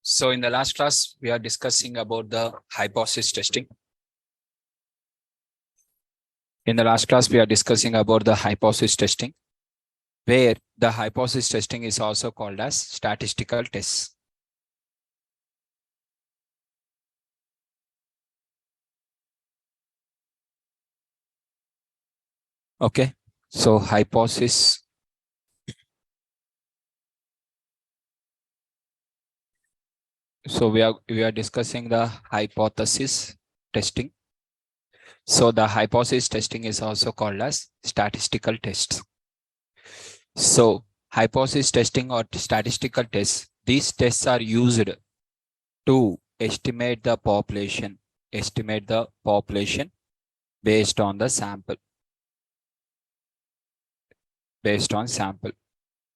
So in the last class, we are discussing about the hypothesis testing. In the last class, we are discussing about the hypothesis testing, where the hypothesis testing is also called as statistical tests. Okay, so hypothesis. So we are discussing the hypothesis testing. So the hypothesis testing is also called as statistical tests. So hypothesis testing or statistical tests, these tests are used to estimate the population based on the sample.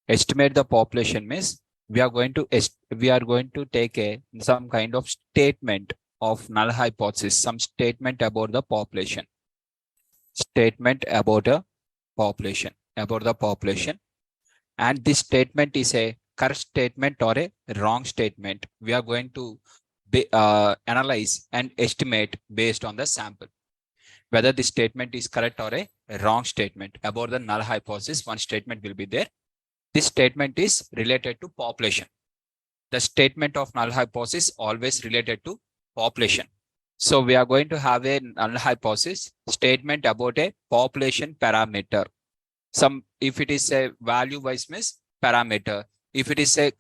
Estimate the population means we are going to take some kind of statement of null hypothesis, some statement about the population. And this statement is a correct statement or a wrong statement. We are going to analyze and estimate based on the sample whether the statement is correct or a wrong statement about the null hypothesis. One statement will be there. This statement is related to population. The statement of null hypothesis always related to population. So we are going to have a null hypothesis statement about a population parameter. If it is a value wise means parameter. If it is a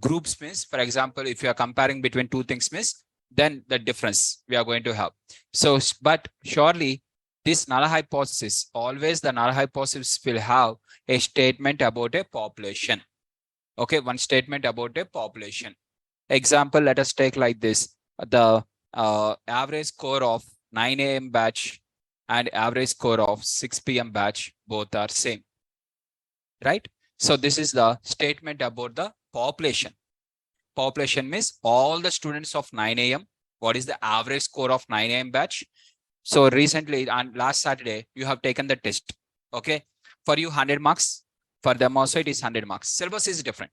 groups means, for example, if you are comparing between two things means, then the difference we are going to have. So, but surely this null hypothesis, always the null hypothesis will have a statement about a population. Okay, one statement about a population. Example, let us take like this. The average score of 9 a.m. batch and average score of 6 p.m. batch, both are same. Right? So this is the statement about the population. Population means all the students of 9 a.m. What is the average score of 9 a.m. batch? So recently on last Saturday, you have taken the test. Okay. For you 100 marks. For them also it is 100 marks. Syllabus is different.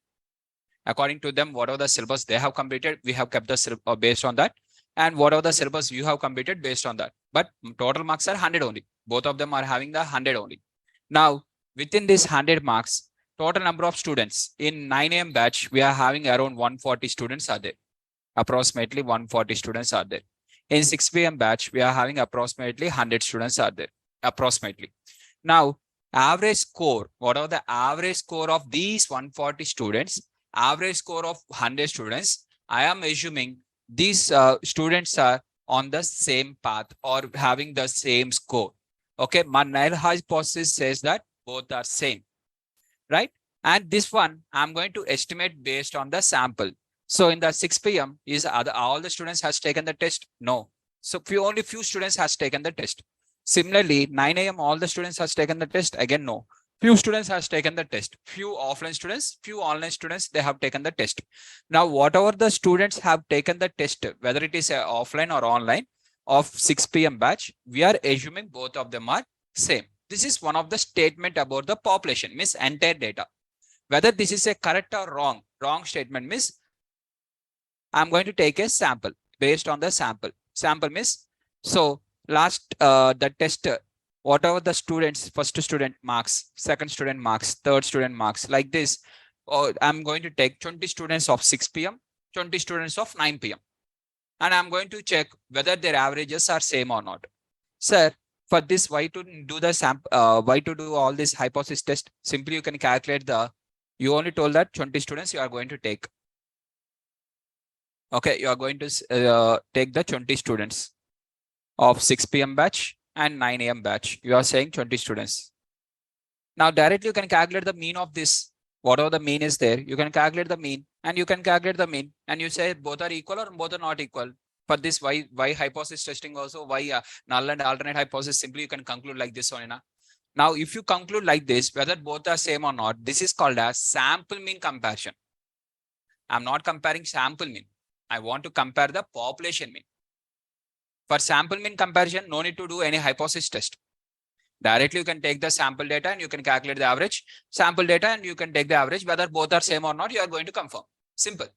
According to them, whatever the syllabus they have completed, we have kept the syllabus based on that. And whatever the syllabus you have completed based on that. But total marks are 100 only. Both of them are having the 100 only. Now, within this 100 marks, total number of students in 9 a.m. batch, we are having around 140 students are there. Approximately 140 students are there. In 6 p.m. batch, we are having approximately 100 students are there. Approximately. Now, average score, what are the average score of these 140 students? Average score of 100 students. I am assuming these students are on the same path or having the same score. Okay, my null hypothesis says that both are same, right? And this one, I'm going to estimate based on the sample. So in the 6 p.m. is all the students has taken the test? No. So only few students has taken the test. Similarly, 9 a.m. all the students has taken the test? Again, no. Few students has taken the test. Few offline students, few online students, they have taken the test. Now, whatever the students have taken the test, whether it is offline or online of 6 p.m. batch, we are assuming both of them are same. This is one of the statement about the population, means entire data. Whether this is a correct or wrong statement means I'm going to take a sample based on the sample. Sample means, so last the test, whatever the students, first student marks, second student marks, third student marks, like this, or I'm going to take 20 students of 6 p.m., 20 students of 9 p.m. And I'm going to check whether their averages are same or not. Sir, for this, why to do the sample, why to do all this hypothesis test? Simply you can calculate you only told that 20 students you are going to take. Okay, you are going to take the 20 students of 6 p.m. batch and 9 a.m. batch. You are saying 20 students. Now directly you can calculate the mean of this. Whatever the mean is there, you can calculate the mean and you can calculate the mean and you say both are equal or both are not equal. For this, why hypothesis testing also, why null and alternate hypothesis, simply you can conclude like this one. Now, if you conclude like this, whether both are same or not, this is called as sample mean comparison. I'm not comparing sample mean. I want to compare the population mean. For sample mean comparison, no need to do any hypothesis test. Directly, you can take the sample data and you can calculate the average. Sample data and you can take the average. Whether both are same or not, you are going to confirm. Simple.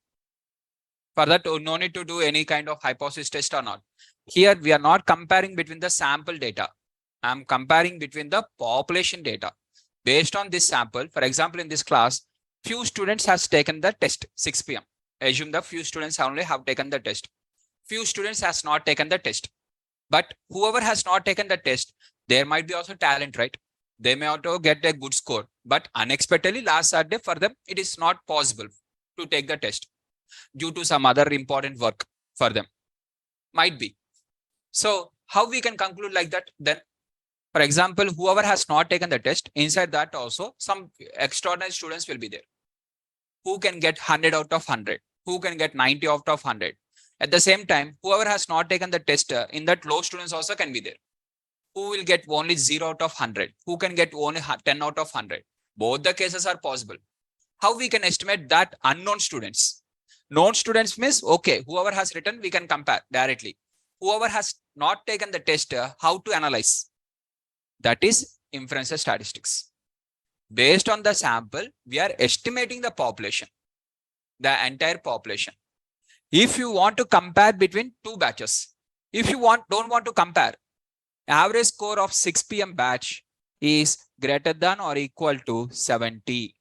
For that, no need to do any kind of hypothesis test or not. Here, we are not comparing between the sample data. I'm comparing between the population data. Based on this sample, for example, in this class, few students has taken the test 6 p.m. Assume the few students only have taken the test. Few students has not taken the test. But whoever has not taken the test, there might be also talent, right? They may also get a good score, but unexpectedly last Saturday for them, it is not possible to take the test due to some other important work for them. Might be. So how we can conclude like that then? For example, whoever has not taken the test, inside that also some extraordinary students will be there who can get 100 out of 100, who can get 90 out of 100. At the same time, whoever has not taken the test, in that low students also can be there, who will get only 0 out of 100, who can get only 10 out of 100. Both the cases are possible. How we can estimate that unknown students? Known students means, okay, whoever has written, we can compare directly. Whoever has not taken the test, how to analyze? That is inference statistics. Based on the sample, we are estimating the population, the entire population. If you want to compare between two batches, if you don't want to compare, average score of 6 p.m. batch is greater than or equal to 70.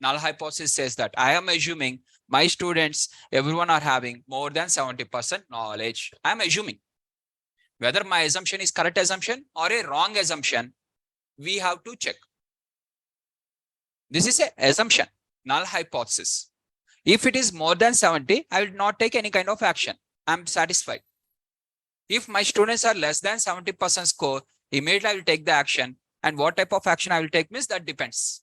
Null hypothesis says that I am assuming my students, everyone are having more than 70% knowledge. I am assuming. Whether my assumption is correct assumption or a wrong assumption, we have to check. This is an assumption, null hypothesis. If it is more than 70, I will not take any kind of action. I'm satisfied. If my students are less than 70% score, immediately I will take the action. And what type of action I will take means that depends.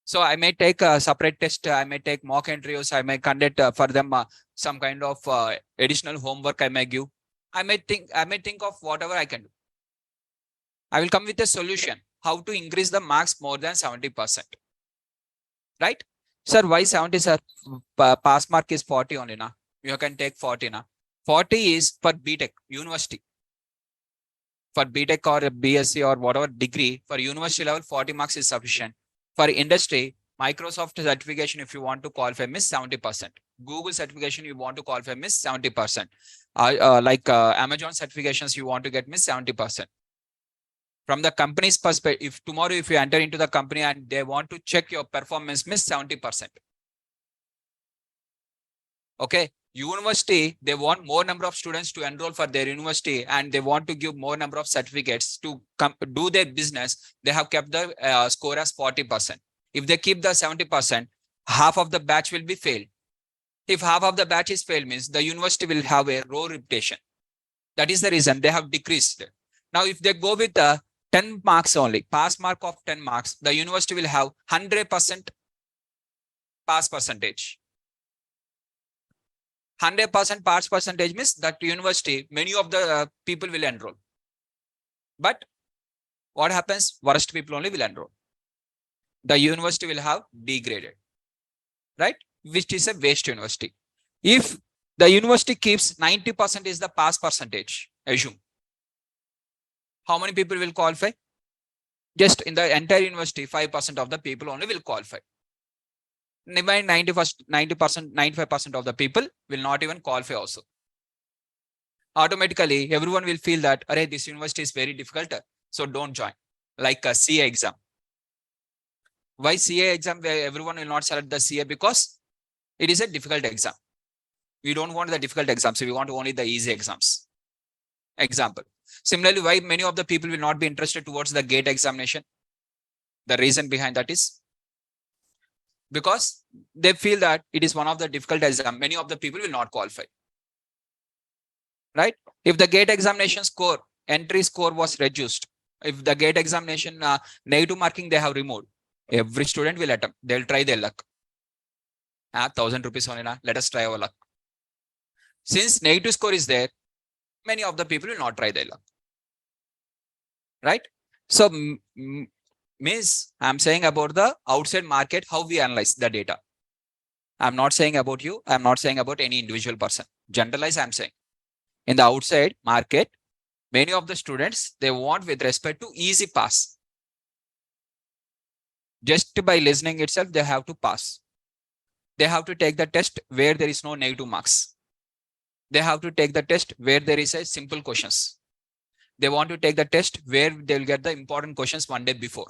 So I may take a separate test. I may take mock interviews. I may conduct for them some kind of additional homework I may give. I may think of whatever I can do. I will come with a solution. How to increase the marks more than 70%. Right? Sir, why 70, sir? Pass mark is 40 only, na? You can take 40, na? 40 is for BTech, university. For BTech or BSc or whatever degree, for university level, 40 marks is sufficient. For industry, Microsoft certification, if you want to qualify, miss 70%. Google certification, you want to qualify, miss 70%. Amazon certifications, you want to get, miss 70%. From the company's perspective, if tomorrow, if you enter into the company and they want to check your performance, miss 70%. Okay. University, they want more number of students to enroll for their university and they want to give more number of certificates to do their business. They have kept the score as 40%. If they keep the 70%, half of the batch will be failed. If half of the batch is failed, means the university will have a low reputation. That is the reason they have decreased. Now, if they go with 10 marks only, pass mark of 10 marks, the university will have 100% pass percentage. 100% pass percentage means that university, many of the people will enroll. But what happens? Worst people only will enroll. The university will have degraded, right? Which is a waste university. If the university keeps 90% is the pass percentage, assume. How many people will qualify? Just in the entire university, 5% of the people only will qualify. 90%, 95% of the people will not even qualify also. Automatically, everyone will feel that, array, this university is very difficult, so don't join. Like a CA exam. Why CA exam where everyone will not select the CA? Because it is a difficult exam. We don't want the difficult exams, so we want only the easy exams. Example. Similarly, why many of the people will not be interested towards the GATE examination? The reason behind that is because they feel that it is one of the difficult exam. Many of the people will not qualify. Right? If the GATE examination score, entry score was reduced, if the GATE examination negative marking they have removed, every student will attempt. They'll try their luck. 1,000 rupees only, na? Let us try our luck. Since negative score is there, many of the people will not try their luck. Right? So, means I'm saying about the outside market, how we analyze the data. I'm not saying about you. I'm not saying about any individual person. Generalize, I'm saying. In the outside market, many of the students, they want with respect to easy pass. Just by listening itself, they have to pass. They have to take the test where there is no negative marks. They have to take the test where there is a simple questions. They want to take the test where they'll get the important questions one day before.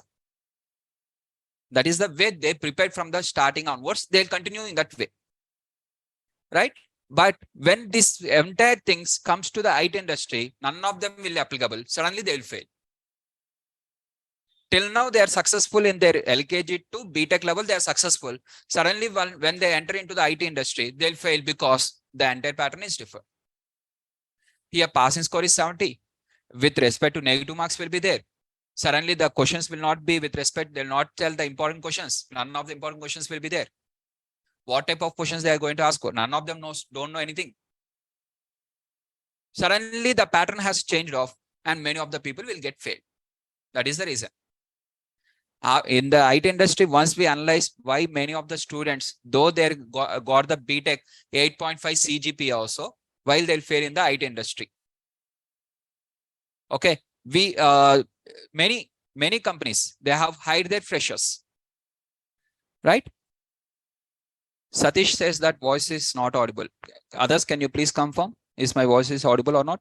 That is the way they prepared from the starting onwards. They'll continue in that way, right? But when this entire things comes to the IT industry, none of them will be applicable. Suddenly they will fail. Till now, they are successful in their LKG to BTech level. They are successful. Suddenly, when they enter into the IT industry, they'll fail because the entire pattern is different. Here, passing score is 70. With respect to negative marks will be there. Suddenly, the questions will not be with respect. They'll not tell the important questions. None of the important questions will be there. What type of questions they are going to ask? None of them don't know anything. Suddenly, the pattern has changed off, and many of the people will get failed. That is the reason. In the IT industry, once we analyze why many of the students, though they got the BTech 8.5 CGPA also, while they'll fail in the IT industry. Okay, we many companies, they have hired their freshers, right? Satish says that voice is not audible. Others, can you please confirm? Is my voice is audible or not?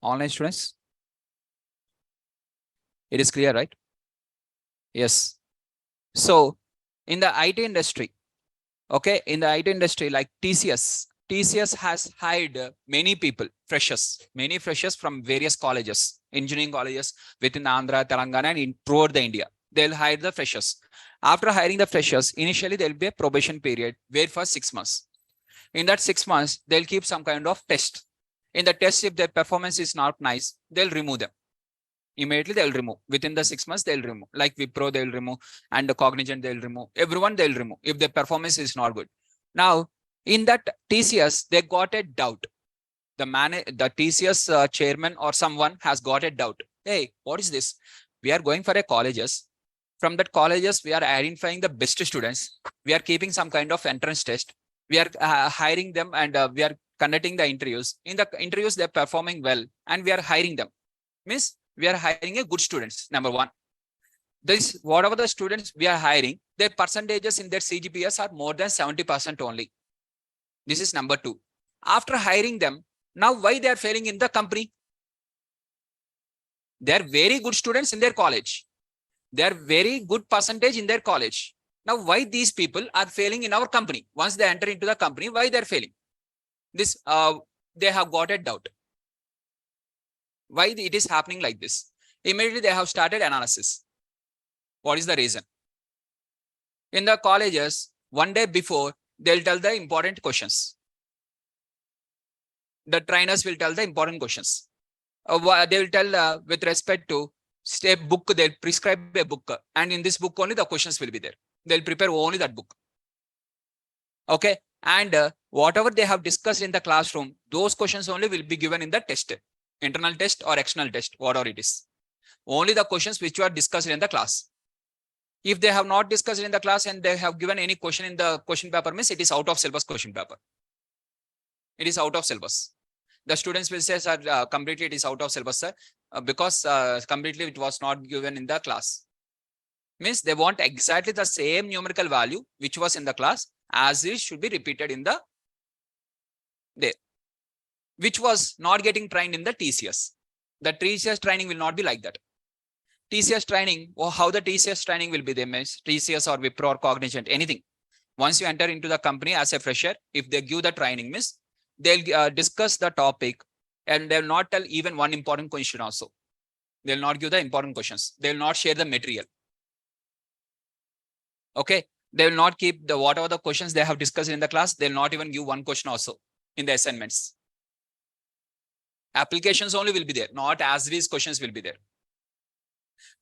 Online students? It is clear, right? Yes. So in the IT industry, okay, in the IT industry like TCS has hired many people, many freshers from various colleges, engineering colleges within Andhra, Telangana, and throughout the India. They'll hire the freshers. After hiring the freshers, initially there'll be a probation period where for 6 months. In that 6 months, they'll keep some kind of test. In the test, if their performance is not nice, they'll remove them. Immediately they'll remove. Within the 6 months, they'll remove. Like Wipro, they'll remove, and the Cognizant, they'll remove. Everyone they'll remove if their performance is not good. Now, in that TCS, they got a doubt. The TCS chairman or someone has got a doubt. Hey, what is this? We are going for a colleges. From that colleges, we are identifying the best students. We are keeping some kind of entrance test. We are hiring them, and we are conducting the interviews. In the interviews, they're performing well, and we are hiring them. Means we are hiring a good students, number one. This, whatever the students we are hiring, their percentages in their CGPS are more than 70% only. This is number two. After hiring them, now why they are failing in the company? They are very good students in their college. They are very good percentage in their college. Now, why these people are failing in our company? Once they enter into the company, why they are failing? This, they have got a doubt. Why it is happening like this? Immediately they have started analysis. What is the reason? In the colleges, one day before, they'll tell the important questions. The trainers will tell the important questions. They will tell with respect to step book, they'll prescribe a book, and in this book only the questions will be there. They'll prepare only that book. Okay, and whatever they have discussed in the classroom, those questions only will be given in the test, internal test or external test, whatever it is. Only the questions which were discussed in the class. If they have not discussed in the class and they have given any question in the question paper, means it is out of syllabus question paper. It is out of syllabus. The students will say, sir, completely it is out of syllabus, sir, because completely it was not given in the class. Means they want exactly the same numerical value which was in the class as it should be repeated in the there, which was not getting trained in the TCS. The TCS training will not be like that. TCS training, or how the TCS training will be there, means TCS or Wipro or Cognizant, anything. Once you enter into the company as a fresher, if they give the training, means they'll discuss the topic, and they'll not tell even one important question also. They'll not give the important questions. They'll not share the material. Okay. They will not keep the whatever the questions they have discussed in the class. They'll not even give one question also in the assignments. Applications only will be there, not as these questions will be there.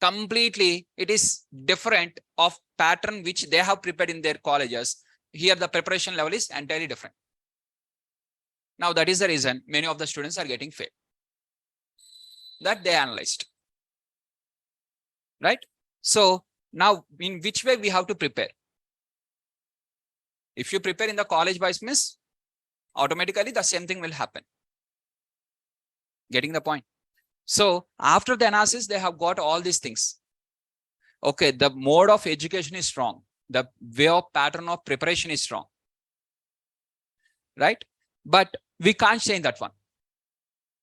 Completely, it is different of pattern which they have prepared in their colleges. Here, the preparation level is entirely different. Now, that is the reason many of the students are getting failed. That they analyzed. Right? So, now in which way we have to prepare? If you prepare in the college wise, means automatically the same thing will happen. Getting the point? So after the analysis, they have got all these things. Okay, the mode of education is wrong. The way of pattern of preparation is wrong, right? But we can't change that one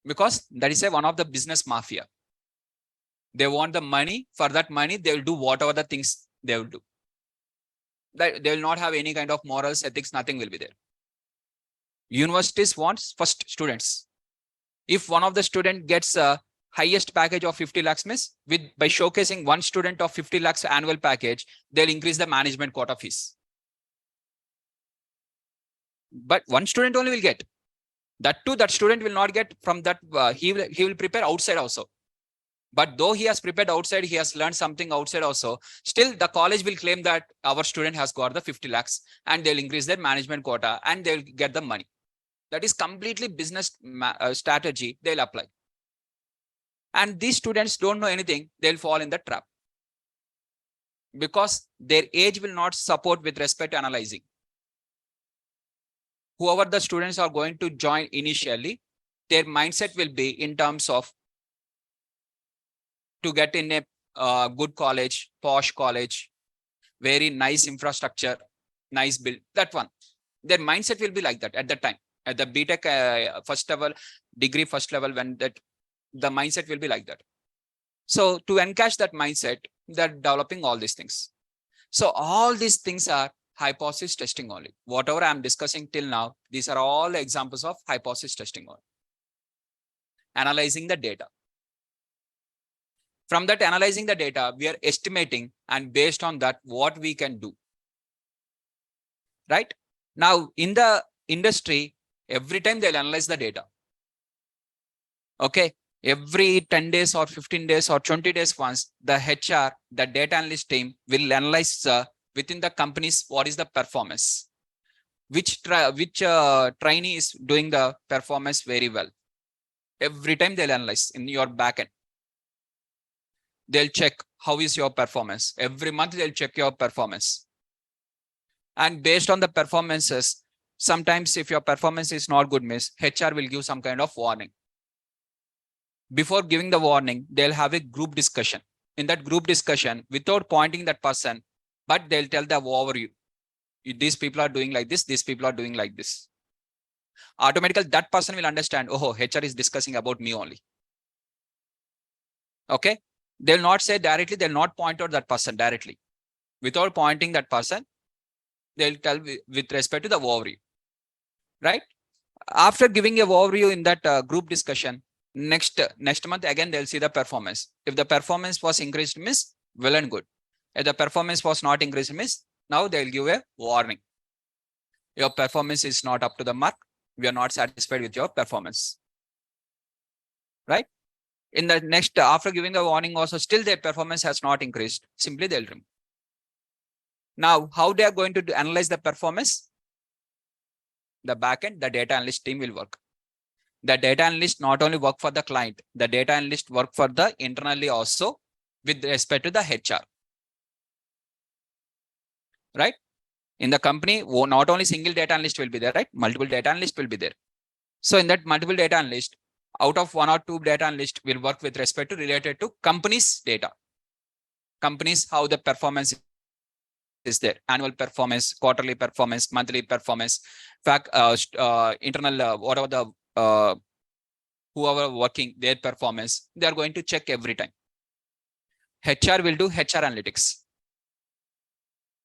because that is one of the business mafia. They want the money. For that money, they will do whatever the things they will do. They will not have any kind of morals, ethics, nothing will be there. Universities wants first students. If one of the student gets a highest package of 50 lakhs miss, by showcasing one student of 50 lakhs annual package, they'll increase the management quota fees. But one student only will get. That too, that student will not get from that. He will prepare outside also. But though he has prepared outside, he has learned something outside also. Still, the college will claim that our student has got the 50 lakhs and they'll increase their management quota and they'll get the money. That is completely business strategy they'll apply. And these students don't know anything. They'll fall in the trap because their age will not support with respect to analyzing. Whoever the students are going to join initially, their mindset will be in terms of to get in a good college, posh college, very nice infrastructure, nice build, that one. Their mindset will be like that at that time. At the BTech first level, degree first level, when the mindset will be like that. So to encash that mindset, they're developing all these things. So all these things are hypothesis testing only. Whatever I'm discussing till now, these are all examples of hypothesis testing only. Analyzing the data. From that analyzing the data, we are estimating, and based on that, what we can do. Right? Now, in the industry, every time they'll analyze the data. Okay. Every 10 days or 15 days or 20 days once, the HR, the data analyst team will analyze within the companies what is the performance. Which trainee is doing the performance very well. Every time they'll analyze in your backend. They'll check how is your performance. Every month they'll check your performance. And based on the performances, sometimes if your performance is not good, miss, HR will give some kind of warning. Before giving the warning, they'll have a group discussion. In that group discussion, without pointing that person, but they'll tell the overview. These people are doing like this, these people are doing like this. Automatically, that person will understand, oh, HR is discussing about me only. Okay. They'll not say directly, they'll not point out that person directly. Without pointing that person, they'll tell with respect to the overview. Right? After giving a overview in that group discussion, next month, again, they'll see the performance. If the performance was increased, miss, well and good. If the performance was not increased, miss, now they'll give a warning. Your performance is not up to the mark. We are not satisfied with your performance. Right? In the next, after giving the warning also, still their performance has not increased. Simply they'll remove. Now, how they are going to analyze the performance? The backend, the data analyst team will work. The data analyst not only work for the client, the data analyst work for the internally also with respect to the HR. Right? In the company, not only single data analyst will be there, right? Multiple data analysts will be there. So in that multiple data analyst, out of 1 or 2 data analysts will work with respect to related to companies data. Companies, how the performance is there, annual performance, quarterly performance, monthly performance, fact, internal, whatever the whoever working their performance, they are going to check every time. HR will do HR analytics.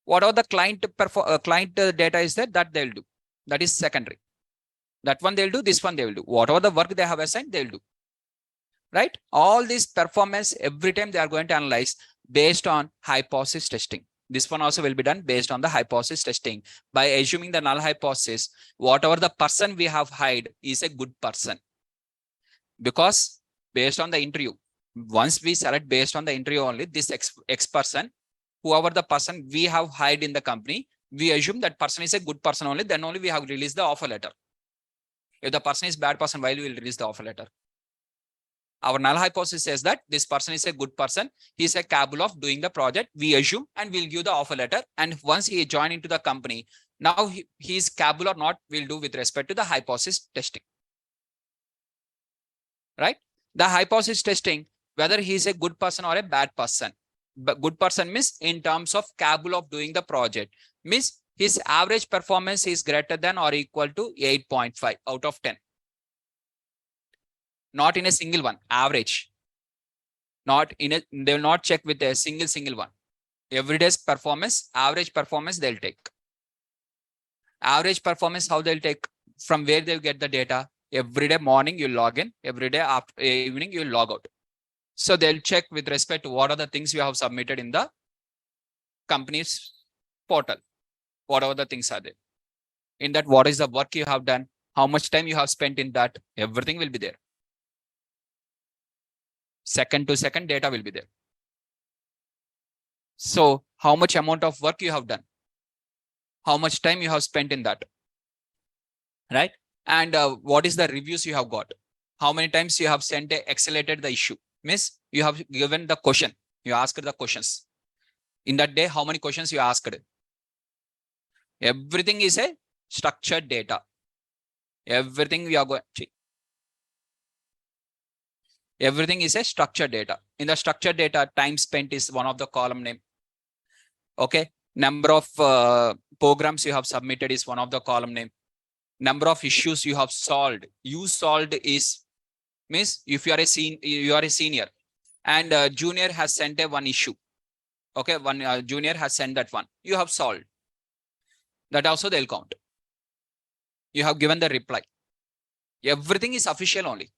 Whatever the client data is there, that they'll do. That is secondary. That one they'll do, this one they will do. Whatever the work they have assigned, they'll do. Right? All this performance, every time they are going to analyze based on hypothesis testing. This one also will be done based on the hypothesis testing. By assuming the null hypothesis, whatever the person we have hired is a good person. Because based on the interview, once we select based on the interview only, this X person, whoever the person we have hired in the company, we assume that person is a good person only, then only we have released the offer letter. If the person is bad person, why we will release the offer letter? Our null hypothesis says that this person is a good person. He is capable of doing the project. We assume and we'll give the offer letter. And once he join into the company, now he is capable or not, we'll do with respect to the hypothesis testing. Right? The hypothesis testing, whether he is a good person or a bad person, But good person means in terms of capable of doing the project, means his average performance is greater than or equal to 8.5 out of 10. Not in a single one, average. Not in a, they will not check with a single one. Everyday's performance, average performance they'll take. Average performance, how they'll take, from where they'll get the data. Every day morning you log in, every day after evening you log out. So they'll check with respect to what are the things you have submitted in the company's portal. What are the things are there? In that, what is the work you have done? How much time you have spent in that? Everything will be there. Second to second data will be there. So how much amount of work you have done? How much time you have spent in that? Right? And what is the reviews you have got? How many times you have sent accelerated the issue? Means you have given the question. You asked the questions. In that day, how many questions you asked? Everything is a structured data. Everything we are going to. Everything is a structured data. In the structured data, time spent is one of the column name. Okay. Number of programs you have submitted is one of the column name. Number of issues you have solved. You solved is, means if you are a senior and junior has sent a one issue. Okay. One junior has sent that one. You have solved. That also they'll count. You have given the reply. Everything is official only.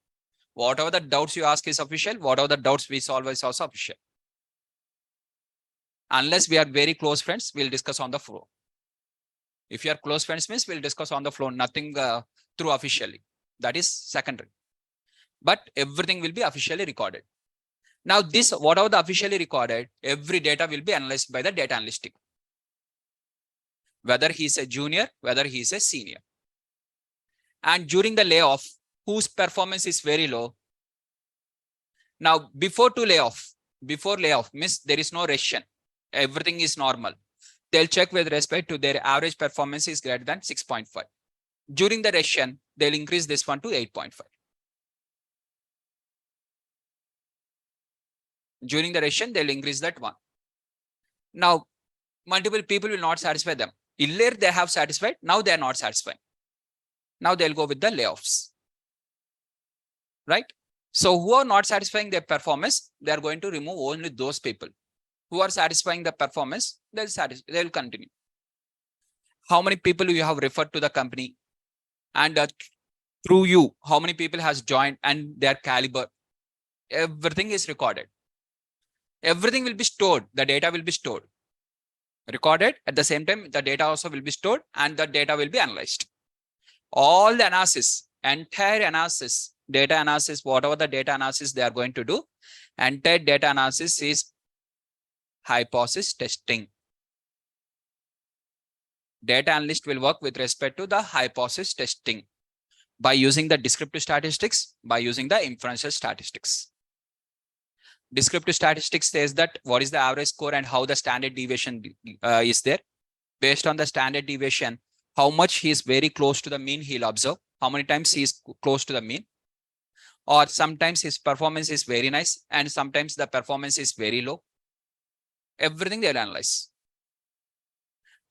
Whatever the doubts you ask is official. Whatever the doubts we solve is also official. Unless we are very close friends, we'll discuss on the floor. If you are close friends means we'll discuss on the floor, nothing through officially. That is secondary. But everything will be officially recorded. Now this, whatever the officially recorded, every data will be analyzed by the data analyst team. Whether he's a junior, whether he's a senior. And during the layoff, whose performance is very low. Now, before layoff means there is no recession. Everything is normal. They'll check with respect to their average performance is greater than 6.5. During the recession, they'll increase this one to 8.5. During the recession, they'll increase that one. Now, multiple people will not satisfy them. Earlier they have satisfied, now they are not satisfied. Now they'll go with the layoffs. Right? So who are not satisfying their performance, they are going to remove only those people. Who are satisfying the performance, they'll continue. How many people you have referred to the company, and through you, how many people has joined and their caliber, everything is recorded. Everything will be stored. The data will be stored. Recorded. At the same time, the data also will be stored and the data will be analyzed. All the analysis, entire analysis, data analysis, whatever the data analysis they are going to do, entire data analysis is hypothesis testing. Data analyst will work with respect to the hypothesis testing by using the descriptive statistics, by using the inferential statistics. Descriptive statistics says that what is the average score and how the standard deviation is there. Based on the standard deviation, how much he is very close to the mean, he'll observe how many times he is close to the mean. Or sometimes his performance is very nice and sometimes the performance is very low. Everything they'll analyze.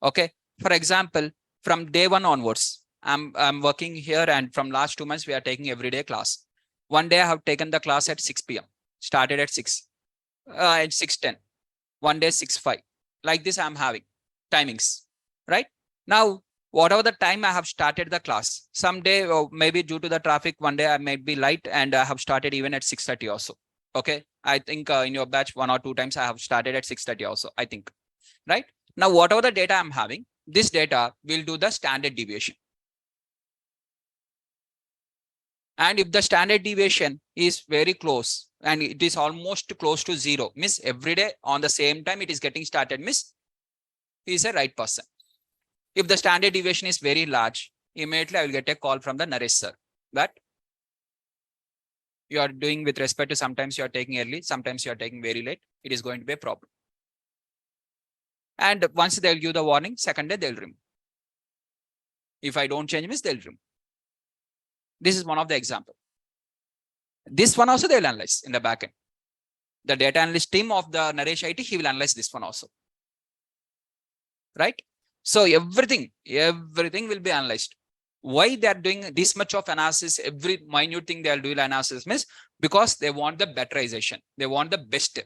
Okay. For example, from day one onwards, I'm working here and from last 2 months, we are taking everyday class. One day I have taken the class at 6 p.m. Started at 6, at 6:10. One day 6:05. Like this, I'm having timings, right? Now, whatever the time I have started the class, someday, maybe due to the traffic, one day I may be late and I have started even at 6:30 also. Okay. I think in your batch, 1 or 2 times I have started at 6:30 also, I think, right? Now, whatever the data I'm having, this data will do the standard deviation. And if the standard deviation is very close and it is almost close to 0, means every day on the same time it is getting started, means he is a right person. If the standard deviation is very large, immediately I will get a call from the Naresh sir that you are doing with respect to sometimes you are taking early, sometimes you are taking very late. It is going to be a problem. And once they'll give the warning, second day they'll remove. If I don't change, means they'll remove. This is one of the example. This one also they'll analyze in the backend. The data analyst team of the Naresh IT, he will analyze this one also. Right? So everything will be analyzed. Why they are doing this much of analysis? Every minute thing they are doing analysis means because they want the betterization. They want the best.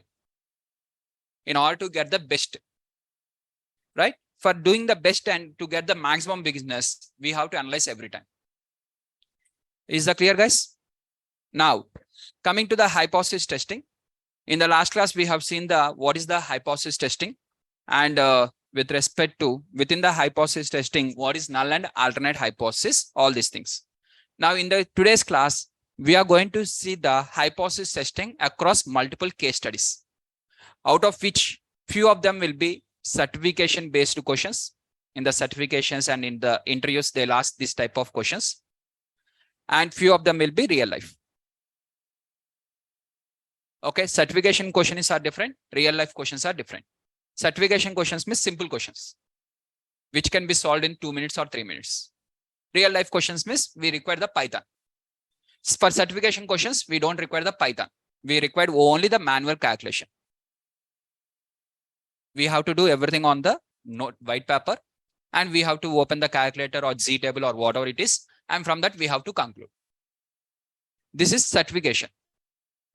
In order to get the best, right? For doing the best and to get the maximum business, we have to analyze every time. Is that clear, guys? Now, coming to the hypothesis testing. In the last class, we have seen what is the hypothesis testing, and with respect to within the hypothesis testing, what is null and alternate hypothesis, all these things. Now, in the today's class, we are going to see the hypothesis testing across multiple case studies, out of which few of them will be certification based questions. In the certifications and in the interviews, they'll ask this type of questions, and few of them will be real life. Okay, certification questions are different, real life questions are different. Certification questions means simple questions, which can be solved in 2 minutes or 3 minutes. Real life questions means we require the Python. For certification questions, we don't require the Python. We require only the manual calculation. We have to do everything on the white paper, and we have to open the calculator or Z table or whatever it is. And from that, we have to conclude. This is certification.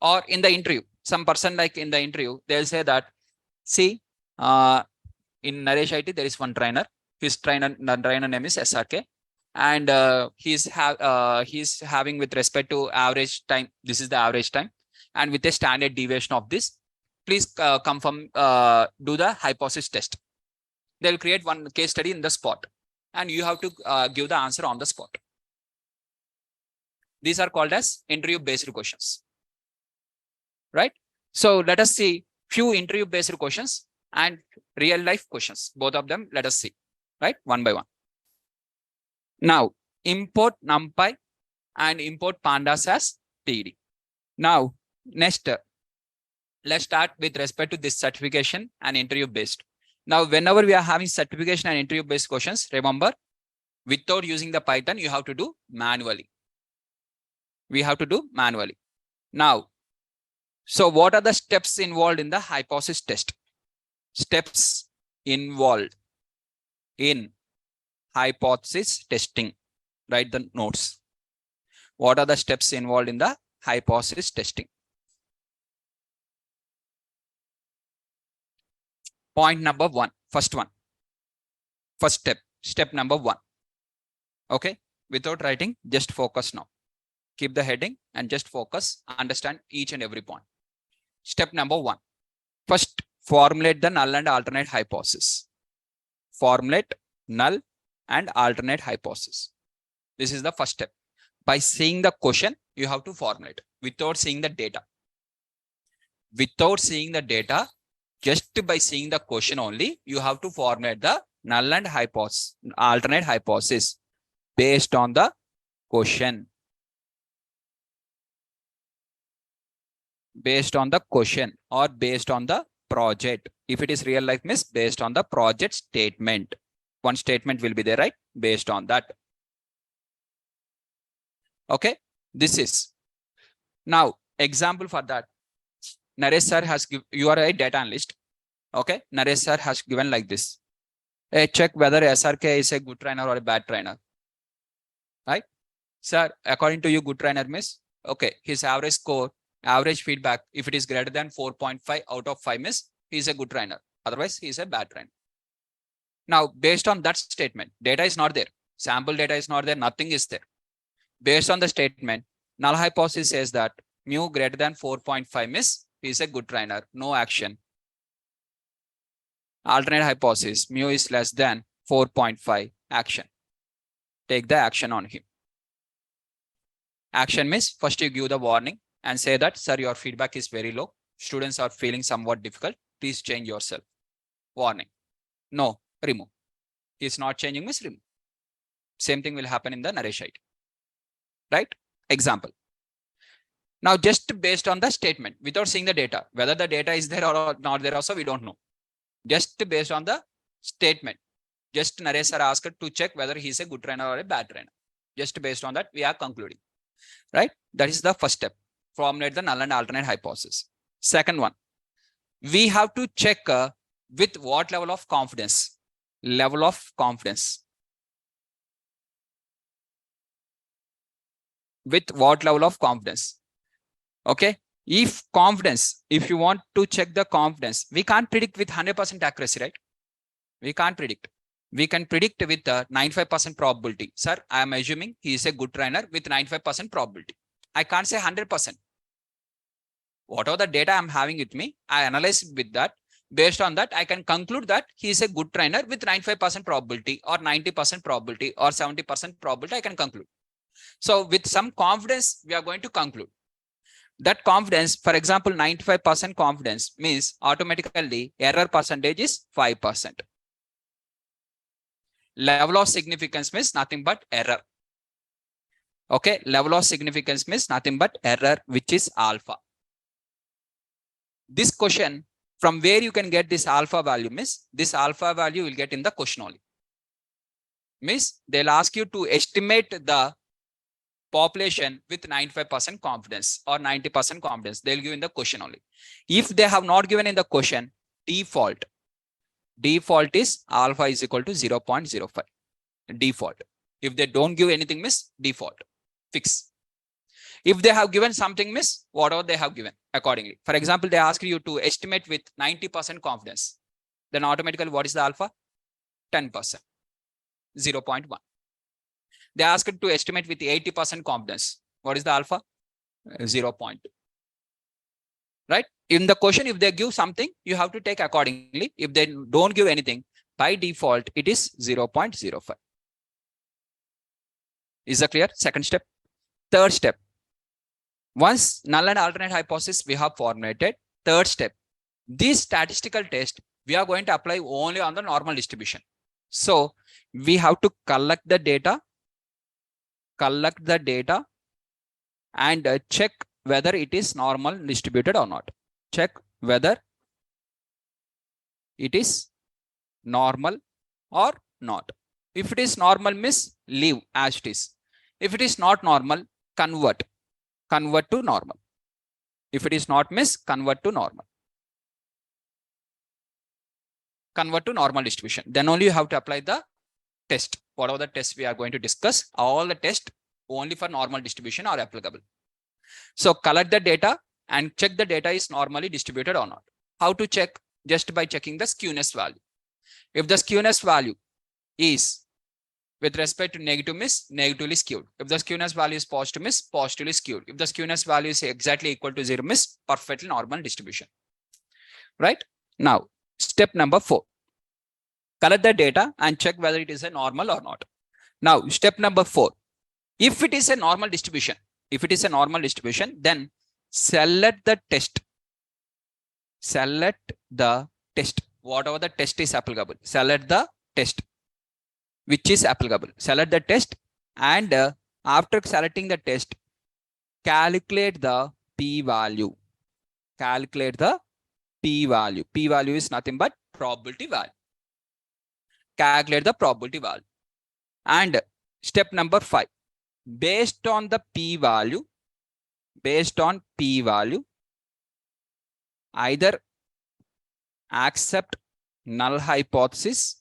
Or in the interview, some person like in the interview, they'll say that, see, in Naresh IT, there is one trainer. His trainer name is SRK. And he's having with respect to average time. This is the average time. And with a standard deviation of this, please confirm, do the hypothesis test. They'll create one case study in the spot, and you have to give the answer on the spot. These are called as interview-based questions, right? So let us see few interview-based questions and real-life questions. Both of them, let us see, right? One by one. Now, import NumPy and import pandas as TD. Now, next, let's start with respect to this certification and interview-based. Now, whenever we are having certification and interview-based questions, remember, without using the Python, you have to do manually. We have to do manually. Now, so what are the steps involved in the hypothesis test? Steps involved in hypothesis testing. Write the notes. What are the steps involved in the hypothesis testing? Point number one, first step number one. Okay, without writing, just focus now. Keep the heading and just focus, understand each and every point. Step number one, first formulate the null and alternate hypothesis. Formulate null and alternate hypothesis. This is the first step. By seeing the question, you have to formulate without seeing the data. Without seeing the data, just by seeing the question only, you have to formulate the null and alternate hypothesis based on the question. Based on the question or based on the project. If it is real life, means based on the project statement. One statement will be there, right? Based on that. Okay, this is. Now, example for that. Naresh sir has given, you are a data analyst. Okay, Naresh sir has given like this. Check whether SRK is a good trainer or a bad trainer. Right? Sir, according to you, good trainer means, okay, his average score, average feedback, if it is greater than 4.5 out of 5 means he is a good trainer. Otherwise, he is a bad trainer. Now, based on that statement, data is not there. Sample data is not there. Nothing is there. Based on the statement, null hypothesis says that mu greater than 4.5 means he is a good trainer. No action. Alternate hypothesis, mu is less than 4.5, action. Take the action on him. Action means first you give the warning and say that, sir, your feedback is very low. Students are feeling somewhat difficult. Please change yourself. Warning. No, remove. He is not changing, means remove. Same thing will happen in the Naresh IT. Right? Example. Now, just based on the statement, without seeing the data, whether the data is there or not there also, we don't know. Just based on the statement, just Naresh sir asked to check whether he is a good trainer or a bad trainer. Just based on that, we are concluding. Right? That is the first step. Formulate the null and alternate hypothesis. Second one, we have to check with what level of confidence. Level of confidence. With what level of confidence? Okay. If you want to check the confidence, we can't predict with 100% accuracy, right? We can't predict. We can predict with 95% probability. Sir, I am assuming he is a good trainer with 95% probability. I can't say 100%. Whatever the data I'm having with me, I analyze with that. Based on that, I can conclude that he is a good trainer with 95% probability or 90% probability or 70% probability. I can conclude. So with some confidence, we are going to conclude. That confidence, for example, 95% confidence means automatically error percentage is 5%. Level of significance means nothing but error. Okay, level of significance means nothing but error, which is alpha. This question, from where you can get this alpha value, means this alpha value will get in the question only. Means they'll ask you to estimate the population with 95% confidence or 90% confidence. They'll give in the question only. If they have not given in the question, default is alpha is equal to 0.05. Default. If they don't give anything, miss default. Fix. If they have given something, miss whatever they have given accordingly. For example, they ask you to estimate with 90% confidence. Then automatically what is the alpha? 10%. 0.1. They ask it to estimate with 80% confidence. What is the alpha? 0.2. Right? In the question, if they give something, you have to take accordingly. If they don't give anything, by default, it is 0.05. Is that clear? Second step. Third step. Once null and alternate hypothesis we have formulated, third step, this statistical test, we are going to apply only on the normal distribution. So we have to collect the data and check whether it is normal distributed or not. Check whether it is normal or not. If it is normal, miss leave as it is. If it is not normal, convert to normal. If it is not, miss convert to normal. Convert to normal distribution. Then only you have to apply the test. Whatever the test we are going to discuss, all the tests only for normal distribution are applicable. So collect the data and check the data is normally distributed or not. How to check? Just by checking the skewness value. If the skewness value is with respect to negative, miss negatively skewed. If the skewness value is positive, miss positively skewed. If the skewness value is exactly equal to 0, miss perfectly normal distribution. Right? Now, step number 4. Collect the data and check whether it is a normal or not. Now, step number 4. If it is a normal distribution, then select the test. Select the test. Whatever the test is applicable. Select the test which is applicable. Select the test and after selecting the test, calculate the p-value. Calculate the p-value. P-value is nothing but probability value. Calculate the probability value. And step number 5. Based on p-value, either accept null hypothesis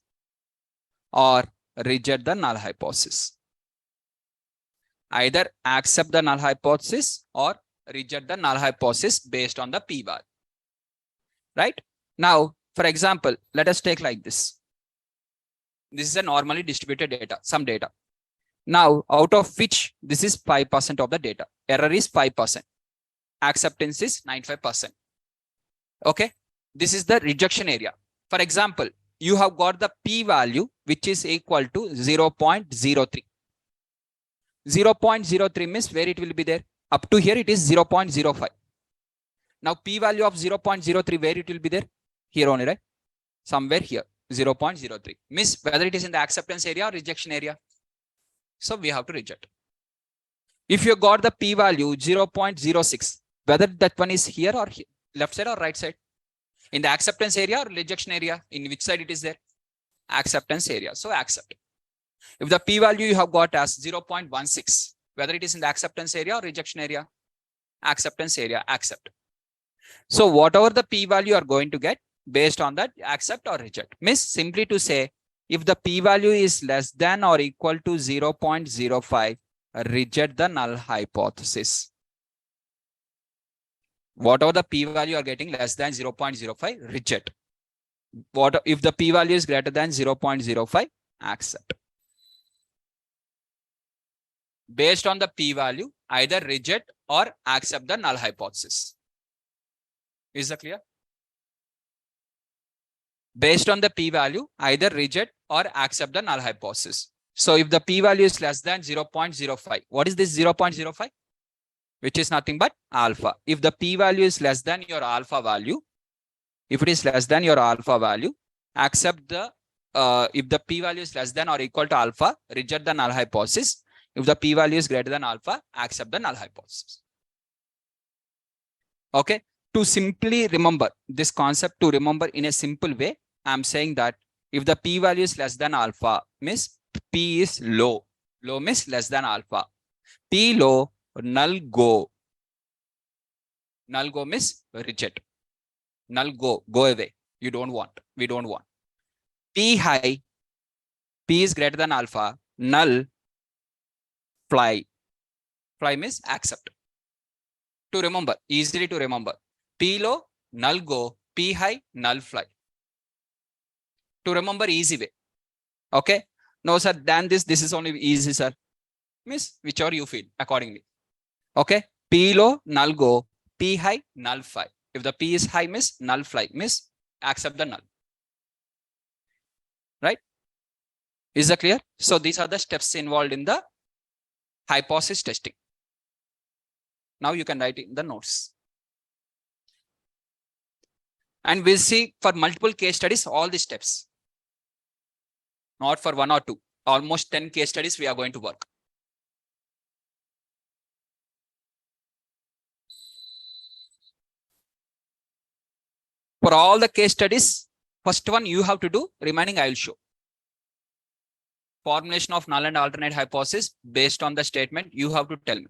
or reject the null hypothesis. Either accept the null hypothesis or reject the null hypothesis based on the p-value. Right? Now, for example, let us take like this. This is a normally distributed data, some data. Now, out of which this is 5% of the data. Error is 5%. Acceptance is 95%. Okay. This is the rejection area. For example, you have got the p-value which is equal to 0.03. 0.03 means where it will be there? Up to here it is 0.05. Now p-value of 0.03, where it will be there? Here only, right? Somewhere here, 0.03. Means whether it is in the acceptance area or rejection area. So we have to reject. If you got the p-value 0.06, whether that one is here or here, left side or right side? In the acceptance area or rejection area? In which side it is there? Acceptance area. So accept. If the p-value you have got as 0.16, whether it is in the acceptance area or rejection area? Acceptance area, accept. So whatever the p-value you are going to get, based on that, accept or reject. Means simply to say, if the p-value is less than or equal to 0.05, reject the null hypothesis. Whatever the p-value you are getting less than 0.05, reject. What if the p-value is greater than 0.05, accept. Based on the p-value, either reject or accept the null hypothesis. Is that clear? Based on the p-value, either reject or accept the null hypothesis. So if the p-value is less than 0.05, what is this 0.05? Which is nothing but alpha. If the p-value is less than your alpha value, if it is less than your alpha value, accept the, if the p-value is less than or equal to alpha, reject the null hypothesis. If the p-value is greater than alpha, accept the null hypothesis. Okay. To simply remember this concept, to remember in a simple way, I'm saying that if the p-value is less than alpha, means p is low. Low means less than alpha. P low, null go. Null go means reject. Null go, go away. You don't want. We don't want. P high, p is greater than alpha. Null, fly. Fly means accept. To remember, easily to remember. P low, null go. P high, null fly. To remember easy way. Okay. No, sir, than this is only easy, sir. Means whichever you feel accordingly. Okay. P low, null go. P high, null fly. If the P is high, means null fly, means accept the null. Right? Is that clear? So these are the steps involved in the hypothesis testing. Now you can write in the notes. And we'll see for multiple case studies, all the steps. Not for one or two. Almost 10 case studies we are going to work. For all the case studies, first one you have to do, remaining I will show. Formulation of null and alternate hypothesis based on the statement, you have to tell me.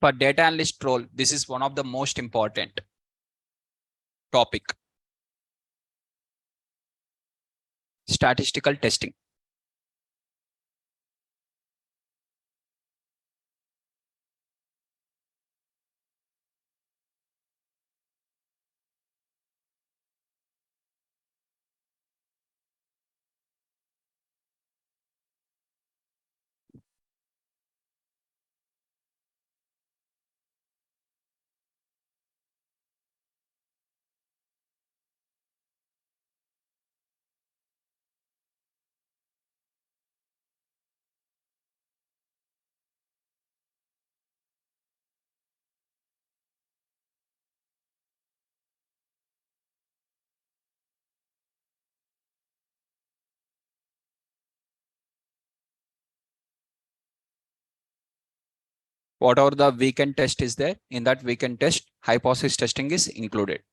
For data analyst role, this is one of the most important topic. Statistical testing. Whatever the weekend test is there, in that weekend test, hypothesis testing is included.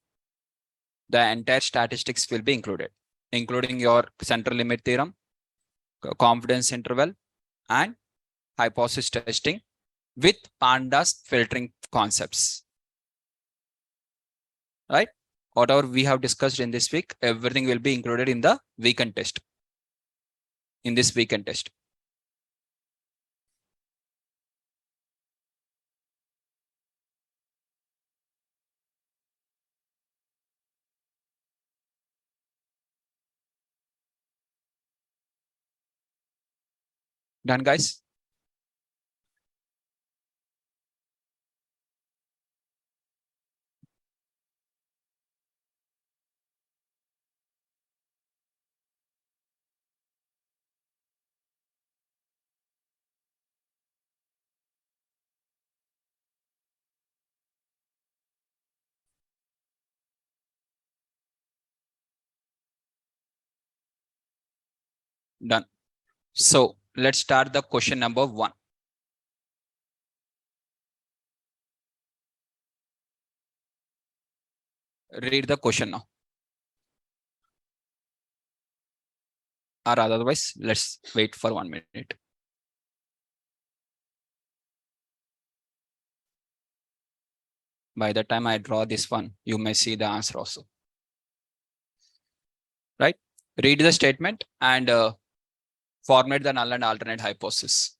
The entire statistics will be included, including your central limit theorem, confidence interval, and hypothesis testing with pandas filtering concepts. Right? Whatever we have discussed in this week, everything will be included in the weekend test. In this weekend test. Done, guys? Done. So let's start the question number 1. Read the question now. Or otherwise, let's wait for 1 minute. By the time I draw this one, you may see the answer also. Right? Read the statement and formulate the null and alternate hypothesis.